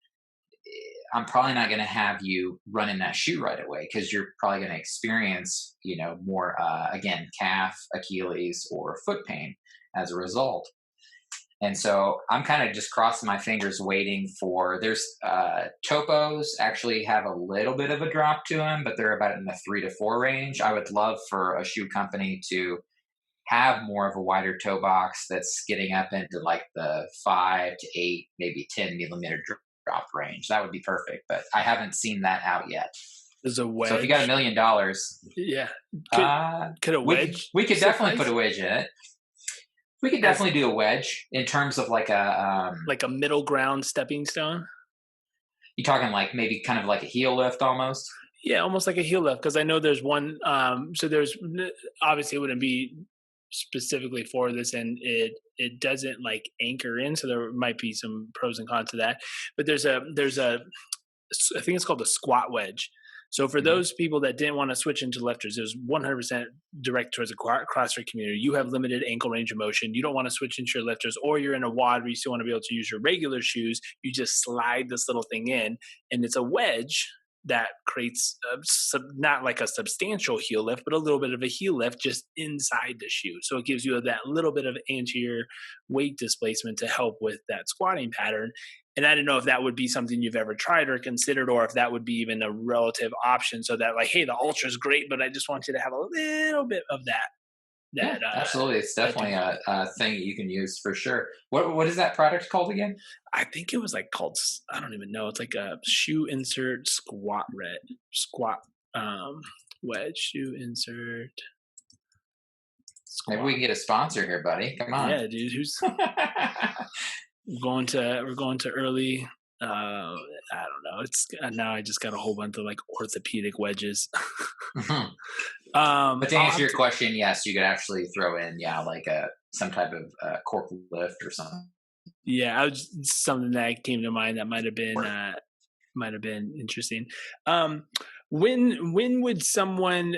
I'm probably not going to have you run in that shoe right away because you're probably going to experience, more, again, calf, Achilles, or foot pain as a result. And so I'm kind of just crossing my fingers, waiting for. There's topos actually have a little bit of a drop to them, but they're about in the 3 to 4 range. I would love for a shoe company to have more of a wider toe box that's getting up into like the 5 to 8, maybe 10 millimeter drop range. That would be perfect, but I haven't seen that out yet.
There's a
So if you got
wedge.
$1 million,
Yeah. Could
uh,
could a
we could
wedge
we could definitely put
suffice?
a wedge in it. We could
as
definitely do a wedge in terms of like a.
like a middle ground stepping stone.
You talking like maybe kind of like a heel lift almost?
Yeah, almost like a heel lift, because I know there's one. So there's obviously it wouldn't be specifically for this, and it doesn't like anchor in, so there might be some pros and cons to that. But there's a I think it's called the squat wedge. So for
Hmm.
those people that didn't want to switch into lifters, it was 100% direct towards the CrossFit community. You have limited ankle range of motion. You don't want to switch into your lifters, or you're in a WOD where you still want to be able to use your regular shoes. You just slide this little thing in, and it's a wedge that creates not like a substantial heel lift, but a little bit of a heel lift just inside the shoe. So it gives you that little bit of anterior weight displacement to help with that squatting pattern. And I don't know if that would be something you've ever tried or considered, or if that would be even a relative option. So that like, hey, the ultra is great, but I just want you to have a little bit of that.
Yeah,
That
absolutely. It's
that
definitely a thing that you can use for sure. What is that product called again?
I think it was like called. I don't even know. It's like a shoe insert squat um, wedge shoe insert
Maybe we
squat.
can get a sponsor here, buddy. Come on.
Yeah, dude. Who's we're going to early. I don't know. It's now I just got a whole bunch of like orthopedic wedges.
Mhm. But to
I'll
answer
have
your
to.
question, yes, you could actually throw in, yeah, like a some type of cork lift or something.
Yeah, I was something that came to mind that might have been interesting. Um, when would someone?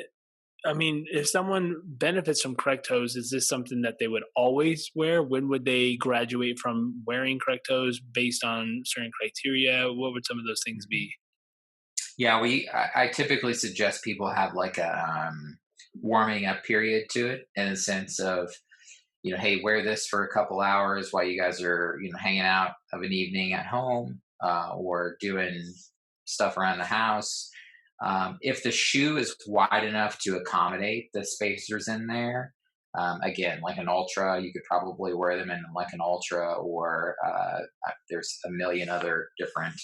I mean, if someone benefits from correct toes, is this something that they would always wear? When would they graduate from wearing correct toes based on certain criteria? What would some of those things be?
Yeah, I typically suggest people have like a warming up period to it in the sense of, hey, wear this for a couple hours while you guys are, hanging out of an evening at home or doing stuff around the house. If the shoe is wide enough to accommodate the spacers in there, again, like an ultra, you could probably wear them in like an ultra, or there's a million other different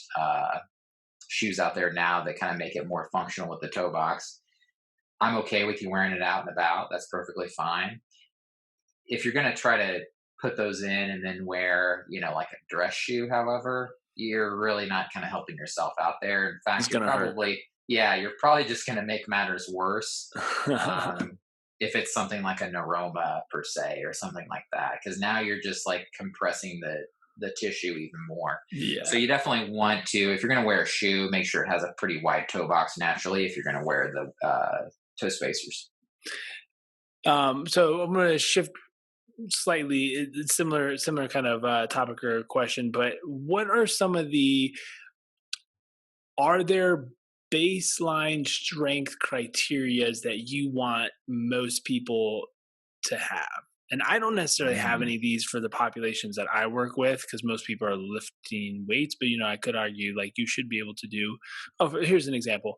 shoes out there now that kind of make it more functional with the toe box. I'm okay with you wearing it out and about. That's perfectly fine. If you're going to try to put those in and then wear, like a dress shoe, however, you're really not kind of helping yourself out there. In
It's
fact,
gonna hurt.
you're probably just going to make matters worse if it's something like a neuroma per se or something like that, because now you're just like compressing the tissue even more. So
Yeah.
you definitely want to, if you're going to wear a shoe, make sure it has a pretty wide toe box naturally. If you're going to wear the toe spacers.
So I'm going to shift slightly. It's similar kind of topic or question, but what are some of the are there baseline strength criterias that you want most people to have? And I don't necessarily have
Mm.
any of these for the populations that I work with, because most people are lifting weights. But I could argue like you should be able to do. Oh, here's an example.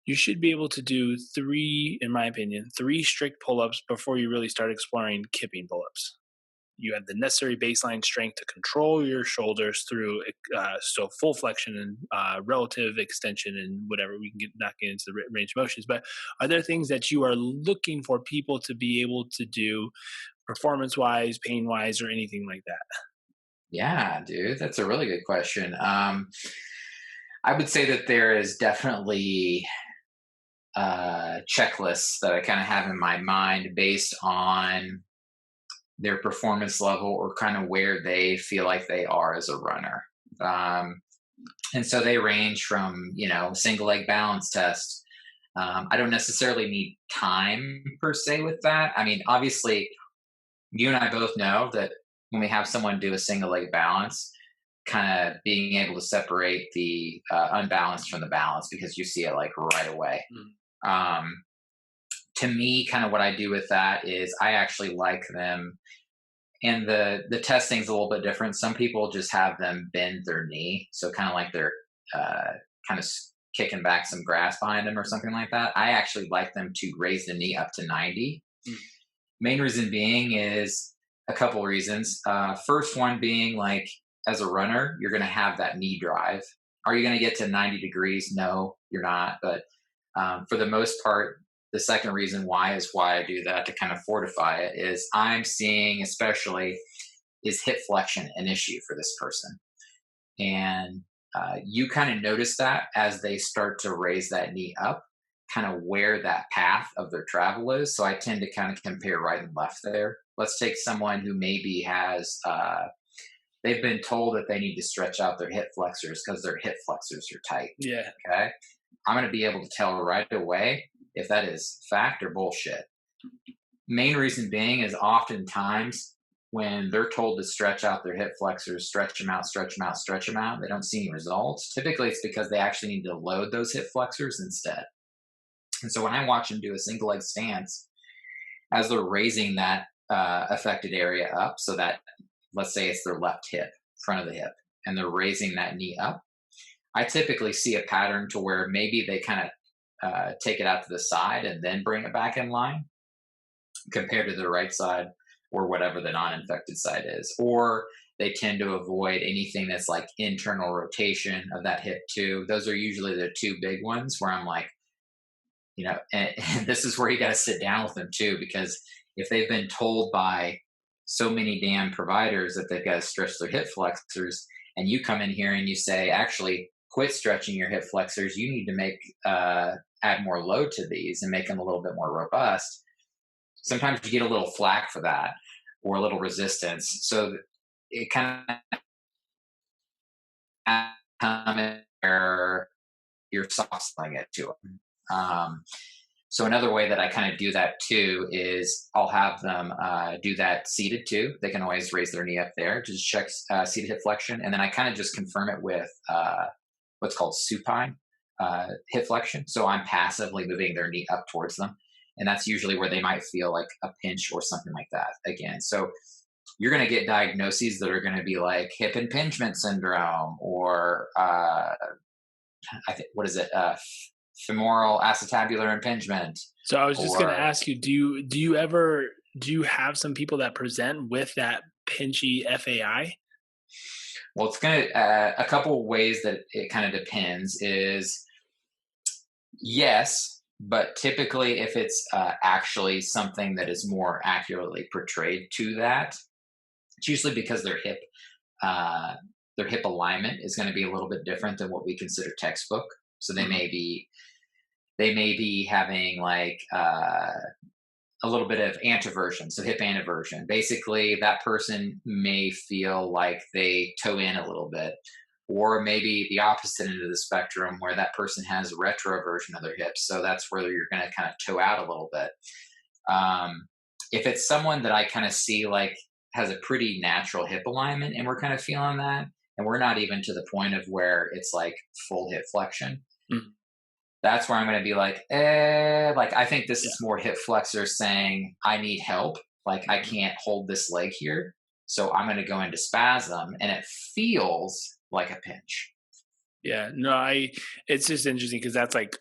You should be able to do three, in my opinion, three strict pull-ups before you really start exploring kipping pull-ups. You have the necessary baseline strength to control your shoulders through so full flexion and relative extension and whatever. We can not get into the range of motions, but are there things that you are looking for people to be able to do performance wise, pain wise, or anything like that?
Yeah, dude, that's a really good question. I would say that there is definitely checklists that I kind of have in my mind based on their performance level or kind of where they feel like they are as a runner. Um, and so they range from, single leg balance test. I don't necessarily need time per se with that. I mean, obviously, you and I both know that when we have someone do a single leg balance, kind of being able to separate the unbalanced from the balance, because you see it like right away.
Mm.
Um, to me, kind of what I do with that is I actually like them, and the testing's a little bit different. Some people just have them bend their knee, so kind of like they're uh, kind of kicking back some grass behind them or something like that. I actually like them to raise the knee up to 90.
Mm.
Main reason being is a couple reasons. First one being like, as a runner, you're going to have that knee drive. Are you going to get to 90 degrees? No, you're not. But for the most part, the second reason why I do that to kind of fortify it is I'm seeing, especially, is hip flexion an issue for this person? And you kind of notice that as they start to raise that knee up, kind of where that path of their travel is. So I tend to kind of compare right and left there. Let's take someone who maybe has, they've been told that they need to stretch out their hip flexors because their hip flexors are tight.
Yeah.
Okay. I'm going to be able to tell right away if that is fact or bullshit. Main reason being is oftentimes when they're told to stretch out their hip flexors, stretch them out, stretch them out, stretch them out, they don't see any results. Typically, it's because they actually need to load those hip flexors instead. And so when I watch them do a single leg stance, as they're raising that affected area up, so that let's say it's their left hip, front of the hip, and they're raising that knee up, I typically see a pattern to where maybe they kind of take it out to the side and then bring it back in line compared to the right side or whatever the non-infected side is. Or they tend to avoid anything that's like internal rotation of that hip too. Those are usually the two big ones where I'm like, and this is where you got to sit down with them too, because if they've been told by so many damn providers that they've got to stretch their hip flexors, and you come in here and you say, actually, quit stretching your hip flexors. You need to make add more load to these and make them a little bit more robust. Sometimes you get a little flack for that or a little resistance. So it kind of come where you're soft selling it to them. So another way that I kind of do that too is I'll have them do that seated too. They can always raise their knee up there to just check seated hip flexion. And then I kind of just confirm it with what's called supine hip flexion. So I'm passively moving their knee up towards them. And that's usually where they might feel like a pinch or something like that again. So you're going to get diagnoses that are going to be like hip impingement syndrome or what is it? Femoral acetabular impingement.
So I was just going to ask you, do you have some people that present with that pinchy FAI?
Well, it's going to, a couple of ways that it kind of depends is yes, but typically if it's actually something that is more accurately portrayed to that, it's usually because their hip alignment is going to be a little bit different than what we consider textbook. So they may be having like a little bit of anteversion, so hip anteversion. Basically, that person may feel like they toe in a little bit, or maybe the opposite end of the spectrum where that person has retroversion of their hips. So that's where you're going to kind of toe out a little bit. If it's someone that I kind of see like has a pretty natural hip alignment and we're kind of feeling that, and we're not even to the point of where it's like full hip flexion, that's where I'm going to be like, I think this is more hip flexor saying I need help. Like I can't hold this leg here. So I'm going to go into spasm and it feels like a pinch.
Yeah, no, it's just interesting because that's like,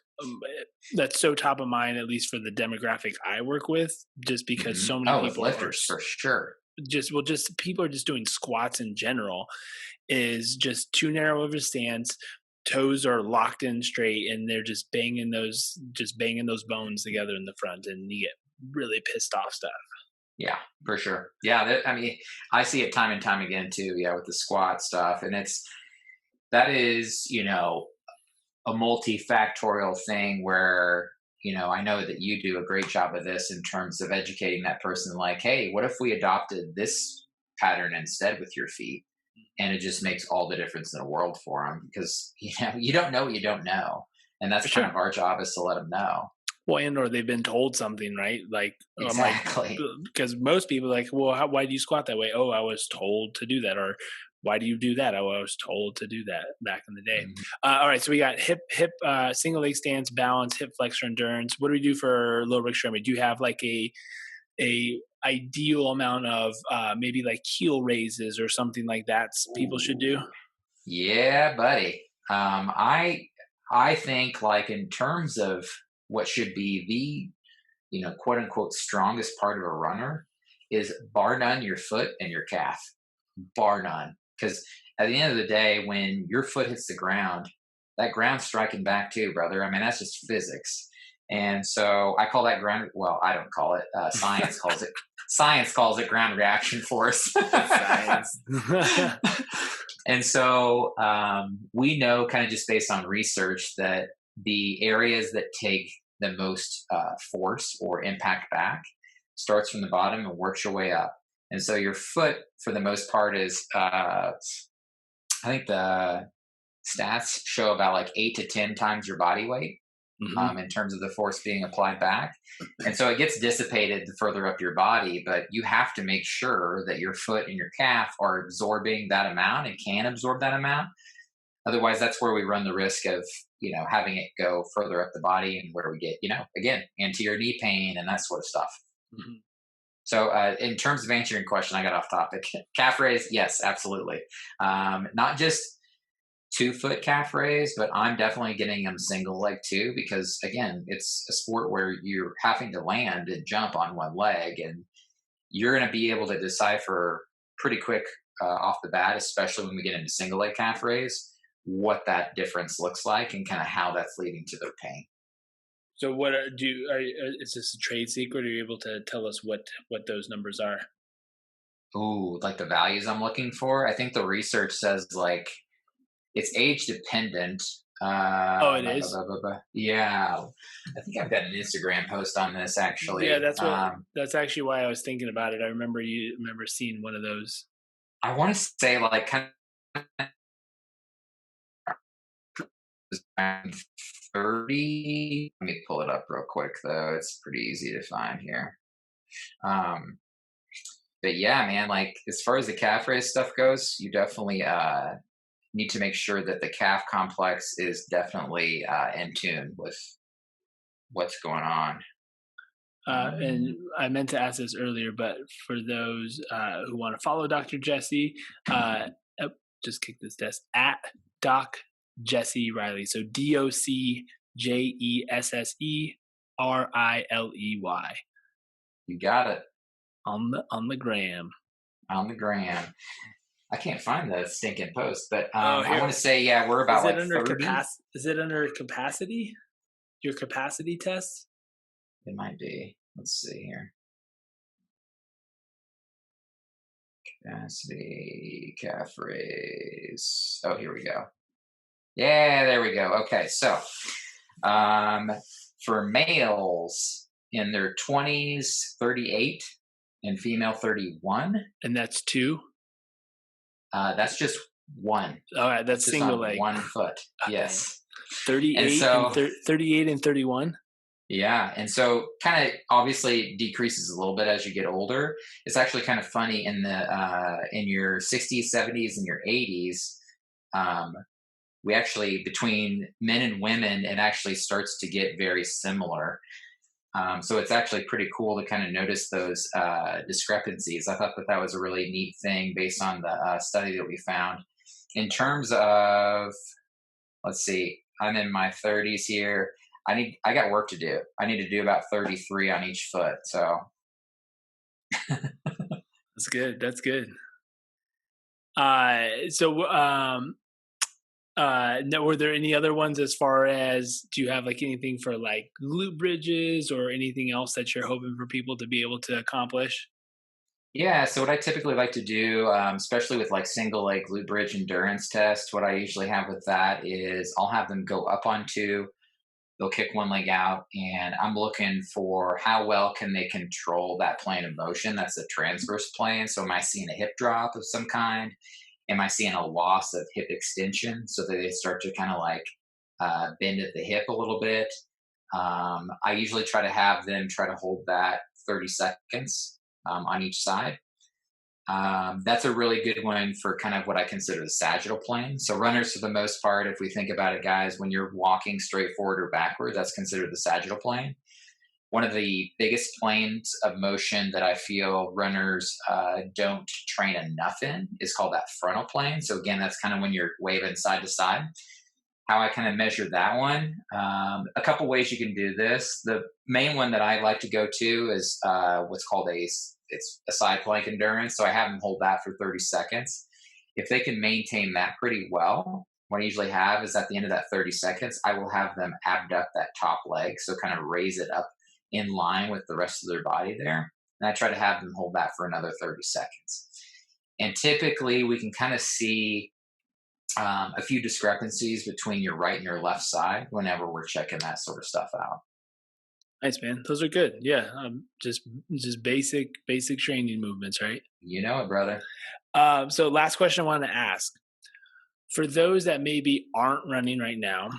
that's so top of mind, at least for the demographic I work with, just because so many people
lifters, for sure.
Just people are just doing squats in general is just too narrow of a stance. Toes are locked in straight and they're just banging those bones together in the front, and you get really pissed off stuff.
Yeah, for sure. Yeah, I mean, I see it time and time again too. Yeah, with the squat stuff, and that is a multifactorial thing where I know that you do a great job of this in terms of educating that person. Like, hey, what if we adopted this pattern instead with your feet? And it just makes all the difference in the world for them because you don't know what you don't know, and that's kind of our job is to let them know.
Well, or they've been told something, right? Like
exactly,
because most people are like, well, why do you squat that way? Oh, I was told to do that. Or why do you do that? Oh, I was told to do that back in the day. All right, so we got hip single leg stance, balance, hip flexor endurance. What do we do for lower extremity? Do you have like a ideal amount of maybe like heel raises or something like that people should do?
Yeah, buddy. I think like in terms of what should be the quote unquote strongest part of a runner is bar none your foot and your calf, bar none. Because at the end of the day, when your foot hits the ground, that ground's striking back too, brother. I mean, that's just physics. And so I call that ground. Well, I don't call it. Science calls it. Science calls it ground reaction force.
Science.
And so we know, kind of just based on research, that the areas that take the most force or impact back starts from the bottom and works your way up. And so your foot, for the most part, is I think the stats show about like 8 to 10 times your body weight in terms of the force being applied back. And so it gets dissipated the further up your body, but you have to make sure that your foot and your calf are absorbing that amount and can absorb that amount. Otherwise, that's where we run the risk of, having it go further up the body, and where we get, again, anterior knee pain and that sort of stuff.
Mm-hmm.
So in terms of answering your question, I got off topic. Calf raise, yes, absolutely. Not just 2-foot calf raise, but I'm definitely getting them single leg too, because again, it's a sport where you're having to land and jump on one leg, and you're going to be able to decipher pretty quick off the bat, especially when we get into single leg calf raise, what that difference looks like and kind of how that's leading to their pain.
So is this a trade secret? Are you able to tell us what those numbers are?
Ooh, like the values I'm looking for. I think the research says like it's age dependent.
Oh, it is.
Yeah, I think I've got an Instagram post on this actually.
Yeah, that's actually why I was thinking about it. I remember seeing one of those.
I want to say like kind of 30. Let me pull it up real quick though. It's pretty easy to find here. But yeah, man, like as far as the calf raise stuff goes, you definitely need to make sure that the calf complex is definitely in tune with what's going on.
And I meant to ask this earlier, but for those who want to follow Dr. Jesse, just kick this desk at Doc Jesse Riley. So DocJesseRiley
You got it.
on the gram.
On the gram. I can't find the stinking post, but I want to say, yeah, we're about like 30.
Is it under capacity? Your capacity test?
It might be. Let's see here. Capacity, calf raise. Oh, here we go. Yeah, there we go. Okay, so for males in their 20s, 38, and female 31.
And that's 2?
That's just 1.
All right, that's
just
single
on
leg.
1 foot.
Okay.
Yes.
38 and 38 and 31.
Yeah, and so kind of obviously decreases a little bit as you get older. It's actually kind of funny in your 60s, 70s, and your 80s. We actually, between men and women, it actually starts to get very similar. So it's actually pretty cool to kind of notice those discrepancies. I thought that was a really neat thing based on the study that we found. In terms of, let's see, I'm in my 30s here. I got work to do. I need to do about 33 on each foot. So
that's good. That's good. Were there any other ones as far as, do you have like anything for like glute bridges or anything else that you're hoping for people to be able to accomplish?
Yeah, so what I typically like to do, especially with like single leg glute bridge endurance test, what I usually have with that is I'll have them go up on 2. They'll kick one leg out, and I'm looking for how well can they control that plane of motion. That's a transverse plane. So am I seeing a hip drop of some kind? Am I seeing a loss of hip extension so that they start to kind of like bend at the hip a little bit? I usually try to have them try to hold that 30 seconds on each side. That's a really good one for kind of what I consider the sagittal plane. So runners, for the most part, if we think about it, guys, when you're walking straight forward or backward, that's considered the sagittal plane. One of the biggest planes of motion that I feel runners don't train enough in is called that frontal plane. So again, that's kind of when you're waving side to side. How I kind of measure that one, a couple ways you can do this. The main one that I like to go to is what's called it's a side plank endurance. So I have them hold that for 30 seconds. If they can maintain that pretty well, what I usually have is at the end of that 30 seconds, I will have them abduct that top leg. So kind of raise it up in line with the rest of their body there. And I try to have them hold that for another 30 seconds. And typically we can kind of see a few discrepancies between your right and your left side whenever we're checking that sort of stuff out.
Nice, man. Those are good. Yeah, just basic training movements, right?
You know it, brother.
So last question I wanted to ask for those that maybe aren't running right now,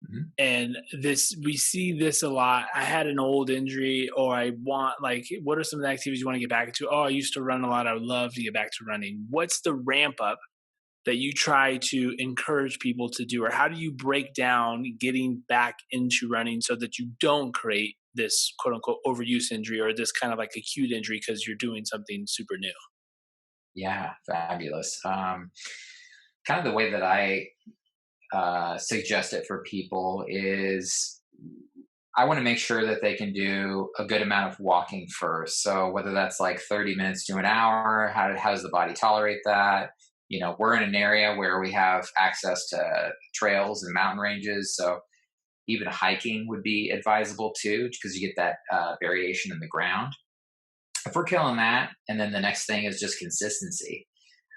Mhm.
and this we see this a lot. I had an old injury, or I want like, what are some of the activities you want to get back into? Oh, I used to run a lot. I would love to get back to running. What's the ramp up that you try to encourage people to do, or how do you break down getting back into running so that you don't create this quote unquote overuse injury or this kind of like acute injury because you're doing something super new?
Yeah, fabulous. Kind of the way that I suggest it for people is I want to make sure that they can do a good amount of walking first. So whether that's like 30 minutes to an hour, how does the body tolerate that? We're in an area where we have access to trails and mountain ranges. So even hiking would be advisable too, because you get that variation in the ground. If we're killing that, and then the next thing is just consistency.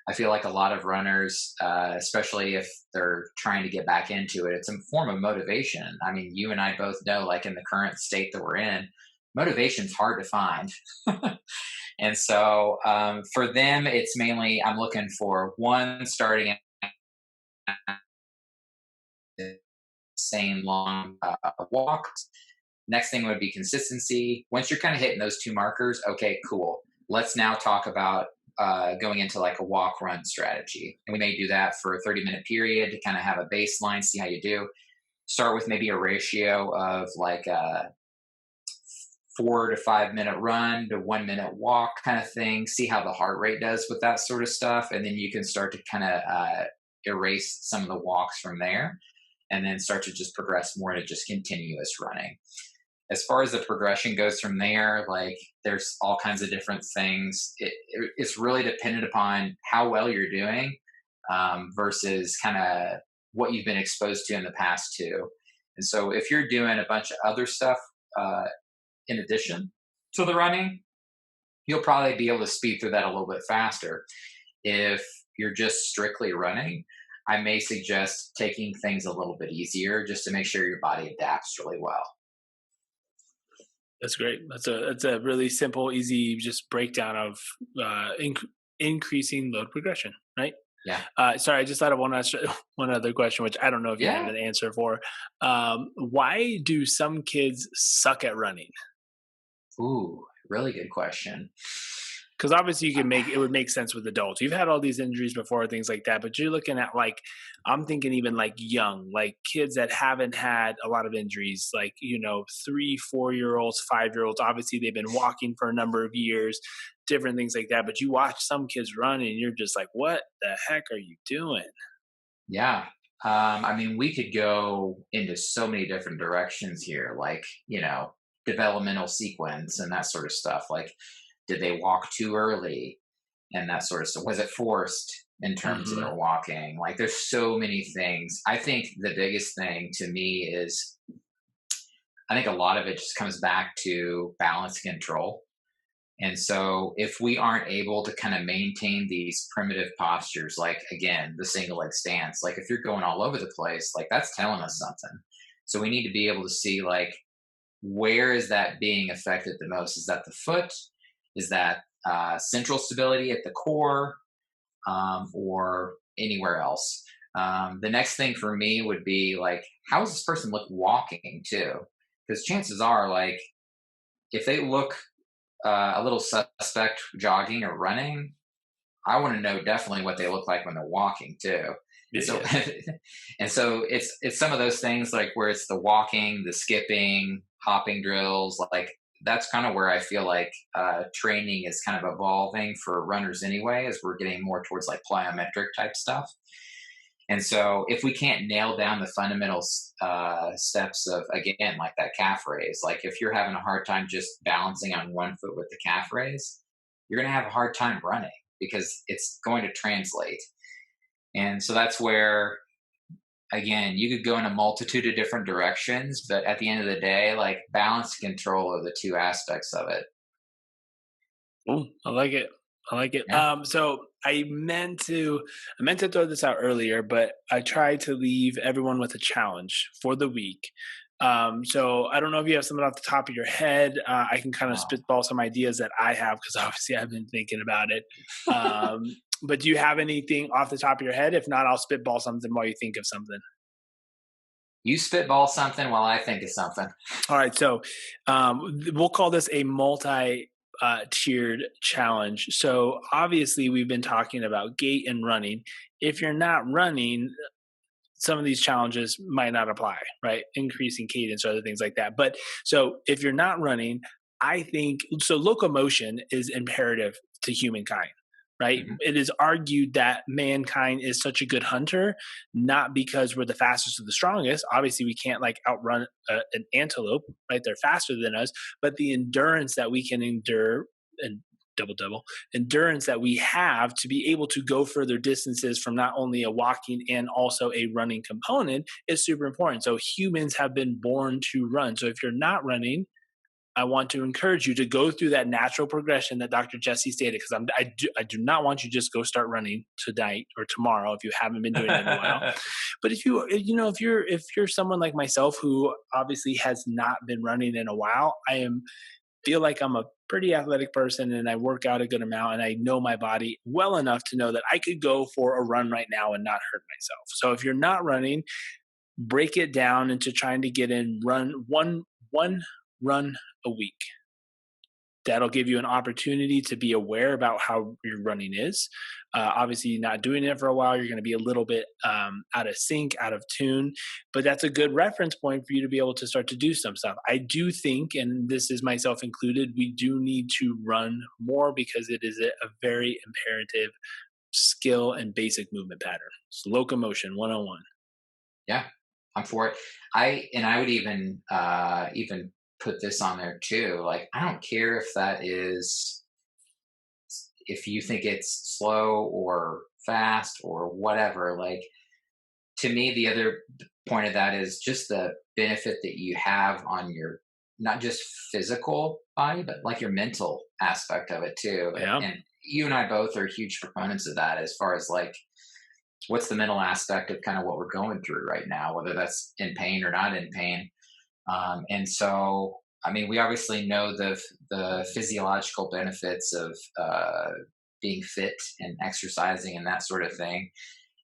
I feel like a lot of runners, especially if they're trying to get back into it, it's a form of motivation. I mean, you and I both know, like in the current state that we're in, motivation's hard to find. And so for them, it's mainly I'm looking for one starting at the same long walk. Next thing would be consistency. Once you're kind of hitting those two markers, okay, cool. Let's now talk about going into like a walk run strategy. And we may do that for a 30-minute period to kind of have a baseline, see how you do. Start with maybe a ratio of like a 4 to 5 minute run to 1 minute walk kind of thing. See how the heart rate does with that sort of stuff. And then you can start to kind of erase some of the walks from there and then start to just progress more to just continuous running. As far as the progression goes from there, like there's all kinds of different things. It's really dependent upon how well you're doing versus kind of what you've been exposed to in the past too. And so if you're doing a bunch of other stuff in addition to the running, you'll probably be able to speed through that a little bit faster. If you're just strictly running, I may suggest taking things a little bit easier just to make sure your body adapts really well.
That's great. That's a really simple, easy just breakdown of increasing load progression, right?
Yeah.
Sorry, I just thought of one other question, which I don't know if you have
Yeah.
an answer for. Why do some kids suck at running?
Ooh, really good question.
Because obviously you can make it would make sense with adults. You've had all these injuries before, things like that, but you're looking at like I'm thinking even like young, like kids that haven't had a lot of injuries, like 3, 4 year olds, 5 year olds. Obviously they've been walking for a number of years, different things like that. But you watch some kids run and you're just like, what the heck are you doing?
Yeah. I mean, we could go into so many different directions here, like, developmental sequence and that sort of stuff. Like, did they walk too early and that sort of stuff? Was it forced in terms of
Hmm.
their walking? Like, there's so many things. I think the biggest thing to me is I think a lot of it just comes back to balance control. And so, if we aren't able to kind of maintain these primitive postures, like again, the single leg stance, like if you're going all over the place, like that's telling us something. So, we need to be able to see, like, where is that being affected the most? Is that the foot? Is that central stability at the core or anywhere else? The next thing for me would be like, how does this person look walking too? Because chances are, like, if they look a little suspect jogging or running, I want to know definitely what they look like when they're walking too. And so,
Yeah.
and so it's some of those things like where it's the walking, the skipping, hopping drills. Like that's kind of where I feel like training is kind of evolving for runners anyway, as we're getting more towards like plyometric type stuff. And so, if we can't nail down the fundamental steps of, again, like that calf raise, like if you're having a hard time just balancing on one foot with the calf raise, you're going to have a hard time running because it's going to translate. And so, that's where again, you could go in a multitude of different directions, but at the end of the day, like balance and control are the two aspects of it.
Ooh, I like it. I like it.
Yeah.
So I meant to throw this out earlier, but I tried to leave everyone with a challenge for the week. So I don't know if you have something off the top of your head. I can kind of
Oh.
spitball some ideas that I have because obviously I've been thinking about it. But do you have anything off the top of your head? If not, I'll spitball something while you think of something.
You spitball something while I think of something.
All right, so we'll call this a multi tiered challenge. So obviously, we've been talking about gait and running. If you're not running, some of these challenges might not apply, right? Increasing cadence or other things like that. But so if you're not running, I think so. Locomotion is imperative to humankind, right?
Mhm.
It is argued that mankind is such a good hunter, not because we're the fastest or the strongest. Obviously, we can't like outrun an antelope, right? They're faster than us, but the endurance that we can endure and double endurance that we have to be able to go further distances from not only a walking and also a running component is super important. So humans have been born to run. So if you're not running, I want to encourage you to go through that natural progression that Dr. Jesse stated, because I do not want you to just go start running tonight or tomorrow if you haven't been doing it in a while. But if you're someone like myself who obviously has not been running in a while, feel like I'm a pretty athletic person and I work out a good amount and I know my body well enough to know that I could go for a run right now and not hurt myself. So if you're not running, break it down into trying to get in one run a week. That'll give you an opportunity to be aware about how your running is. Obviously, you're not doing it for a while. You're going to be a little bit out of sync, out of tune, but that's a good reference point for you to be able to start to do some stuff. I do think, and this is myself included, we do need to run more because it is a very imperative skill and basic movement pattern. It's locomotion 101.
Yeah, I'm for it. I would even put this on there too. Like, I don't care if that is, if you think it's slow or fast or whatever. Like, to me, the other point of that is just the benefit that you have on your, not just physical body, but like your mental aspect of it too.
Yeah.
And you and I both are huge proponents of that, as far as like what's the mental aspect of kind of what we're going through right now, whether that's in pain or not in pain. And so, I mean, we obviously know the physiological benefits of being fit and exercising and that sort of thing.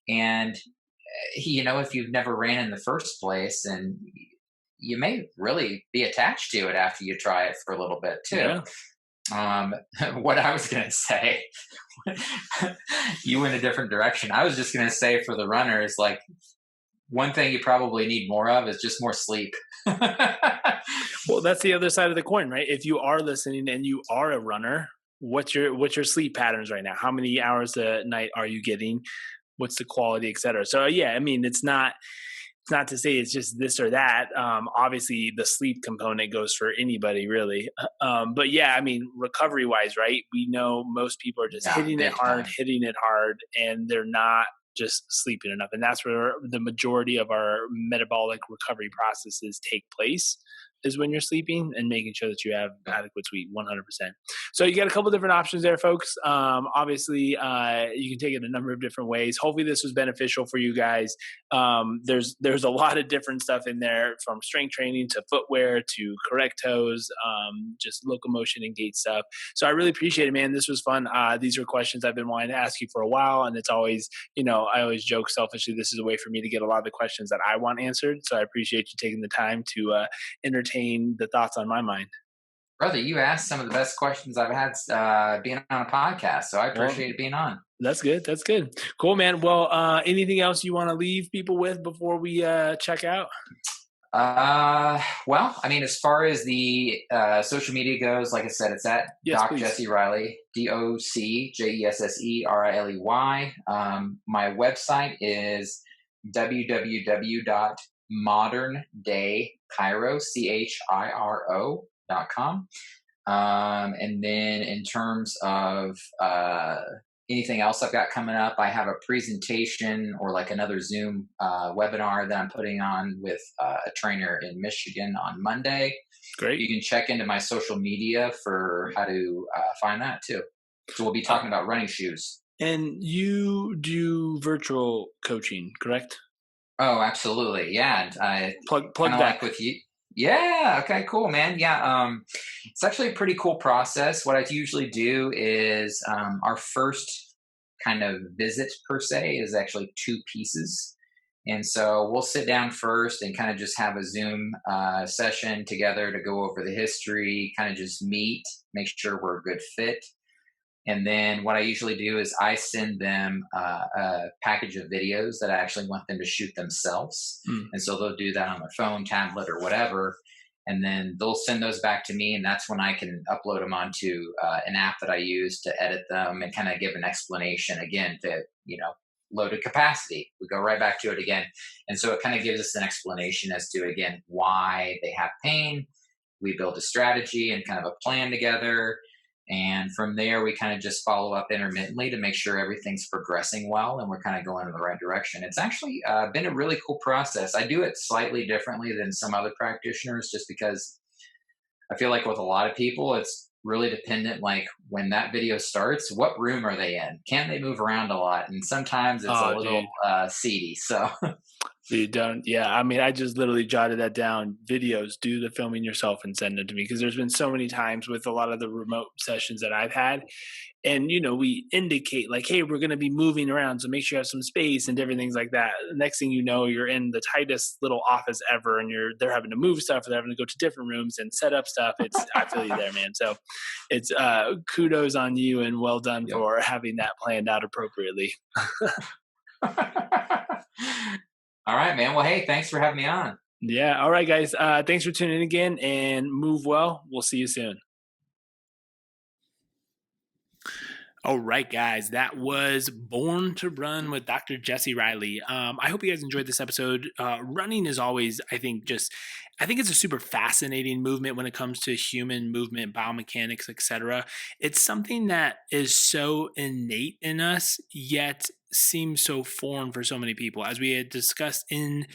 And if you've never ran in the first place, and you may really be attached to it after you try it for a little bit too.
Yeah.
Um, what I was going to say, you went a different direction. I was just going to say, for the runners, like, one thing you probably need more of is just more sleep.
Well, that's the other side of the coin, right? If you are listening and you are a runner, what's your sleep patterns right now? How many hours a night are you getting? What's the quality, et cetera? So yeah, I mean, it's not to say it's just this or that. Obviously, the sleep component goes for anybody, really. But yeah, I mean, recovery wise, right? We know most people are just
Yeah, big time.
hitting it hard, and they're not just sleeping enough. And that's where the majority of our metabolic recovery processes take place, is when you're sleeping and making sure that you have adequate sleep. 100%. So you got a couple different options there, folks. Obviously, you can take it a number of different ways. Hopefully this was beneficial for you guys. There's a lot of different stuff in there, from strength training to footwear to correct toes, just locomotion and gait stuff. So I really appreciate it, man. This was fun. These are questions I've been wanting to ask you for a while, and it's always, I always joke selfishly, this is a way for me to get a lot of the questions that I want answered. So I appreciate you taking the time to entertain the thoughts on my mind.
Brother, you asked some of the best questions I've had being on a podcast, so I
Well,
appreciate it being on.
that's good. That's good. Cool, man. Well, anything else you want to leave people with before we check out?
Well, I mean, as far as the social media goes, like I said, it's at
Yes,
Doc
please.
Jesse Riley, DocJesseRiley. My website is www.moderndaychiro.com. And then in terms of anything else I've got coming up, I have a presentation or like another Zoom webinar that I'm putting on with a trainer in Michigan on Monday.
Great.
You can check into my social media for how to find that too. So we'll be talking about running shoes.
And you do virtual coaching, correct?
Oh, absolutely. Yeah. And I
Plug
kind of
that.
like with you. Yeah. Okay, cool, man. Yeah. It's actually a pretty cool process. What I usually do is our first kind of visit per se is actually two pieces. And so we'll sit down first and kind of just have a Zoom session together to go over the history, kind of just meet, make sure we're a good fit. And then what I usually do is I send them a package of videos that I actually want them to shoot themselves.
Mm.
And so they'll do that on their phone, tablet, or whatever. And then they'll send those back to me. And that's when I can upload them onto an app that I use to edit them and kind of give an explanation again to, loaded capacity. We go right back to it again. And so it kind of gives us an explanation as to, again, why they have pain. We build a strategy and kind of a plan together. And from there, we kind of just follow up intermittently to make sure everything's progressing well and we're kind of going in the right direction. It's actually been a really cool process. I do it slightly differently than some other practitioners just because I feel like with a lot of people, it's really dependent. Like when that video starts, what room are they in? Can they move around a lot? And sometimes it's a
Oh,
little
dude.
seedy. So
You don't, yeah. I mean, I just literally jotted that down. Videos, do the filming yourself and send it to me because there's been so many times with a lot of the remote sessions that I've had, and we indicate like, hey, we're going to be moving around, so make sure you have some space and different things like that. The next thing you know, you're in the tightest little office ever, and they're having to move stuff, they're having to go to different rooms and set up stuff. I feel you there, man. So it's kudos on you and well done
yep.
for having that planned out appropriately.
All right, man. Well, hey, thanks for having me on.
Yeah. All right, guys. Thanks for tuning in again and move well. We'll see you soon. All right, guys, that was Born to Run with Dr. Jesse Riley. I hope you guys enjoyed this episode. Running is always, I think it's a super fascinating movement when it comes to human movement, biomechanics, etc. It's something that is so innate in us, yet seems so foreign for so many people. As we had discussed in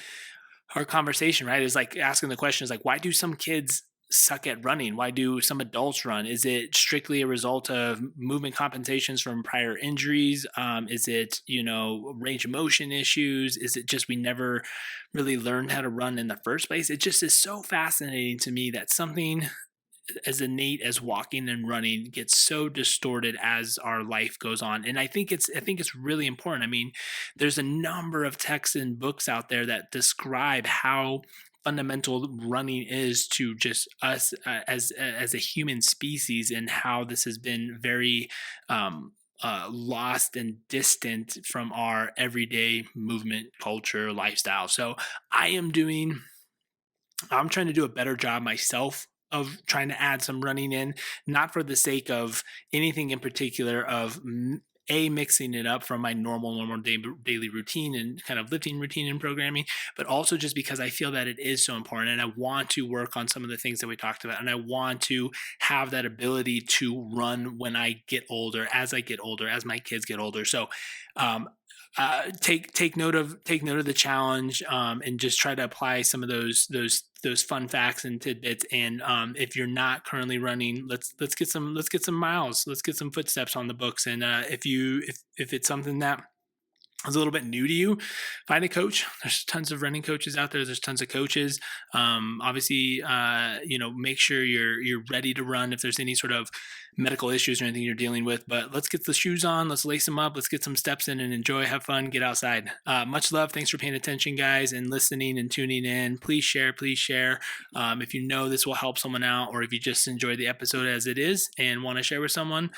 our conversation, right, is like asking the question is like, why do some kids suck at running? Why do some adults run? Is it strictly a result of movement compensations from prior injuries? Is it, range of motion issues? Is it just we never really learned how to run in the first place? It just is so fascinating to me that something as innate as walking and running gets so distorted as our life goes on. And I think it's really important. I mean, there's a number of texts and books out there that describe how fundamental running is to just us as a human species, and how this has been very lost and distant from our everyday movement culture lifestyle. So I'm trying to do a better job myself of trying to add some running in, not for the sake of anything in particular of mixing it up from my normal daily routine and kind of lifting routine and programming, but also just because I feel that it is so important, and I want to work on some of the things that we talked about, and I want to have that ability to run when I get older, as my kids get older. So take note of the challenge, and just try to apply some of those fun facts and tidbits. And if you're not currently running, let's get some miles, let's get some footsteps on the books. And if it's something that is a little bit new to you, find a coach. There's tons of running coaches out there. There's tons of coaches. Obviously, make sure you're ready to run if there's any sort of medical issues or anything you're dealing with. But let's get the shoes on. Let's lace them up. Let's get some steps in and enjoy, have fun, get outside. Much love. Thanks for paying attention, guys, and listening and tuning in. Please share. If you know this will help someone out, or if you just enjoyed the episode as it is and want to share with someone,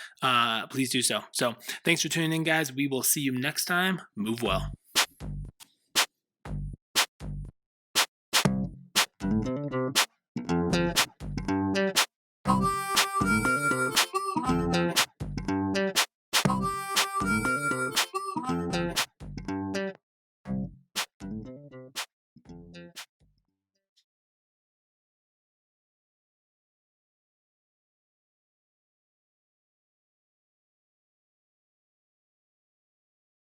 please do so. So thanks for tuning in, guys. We will see you next time. Move well.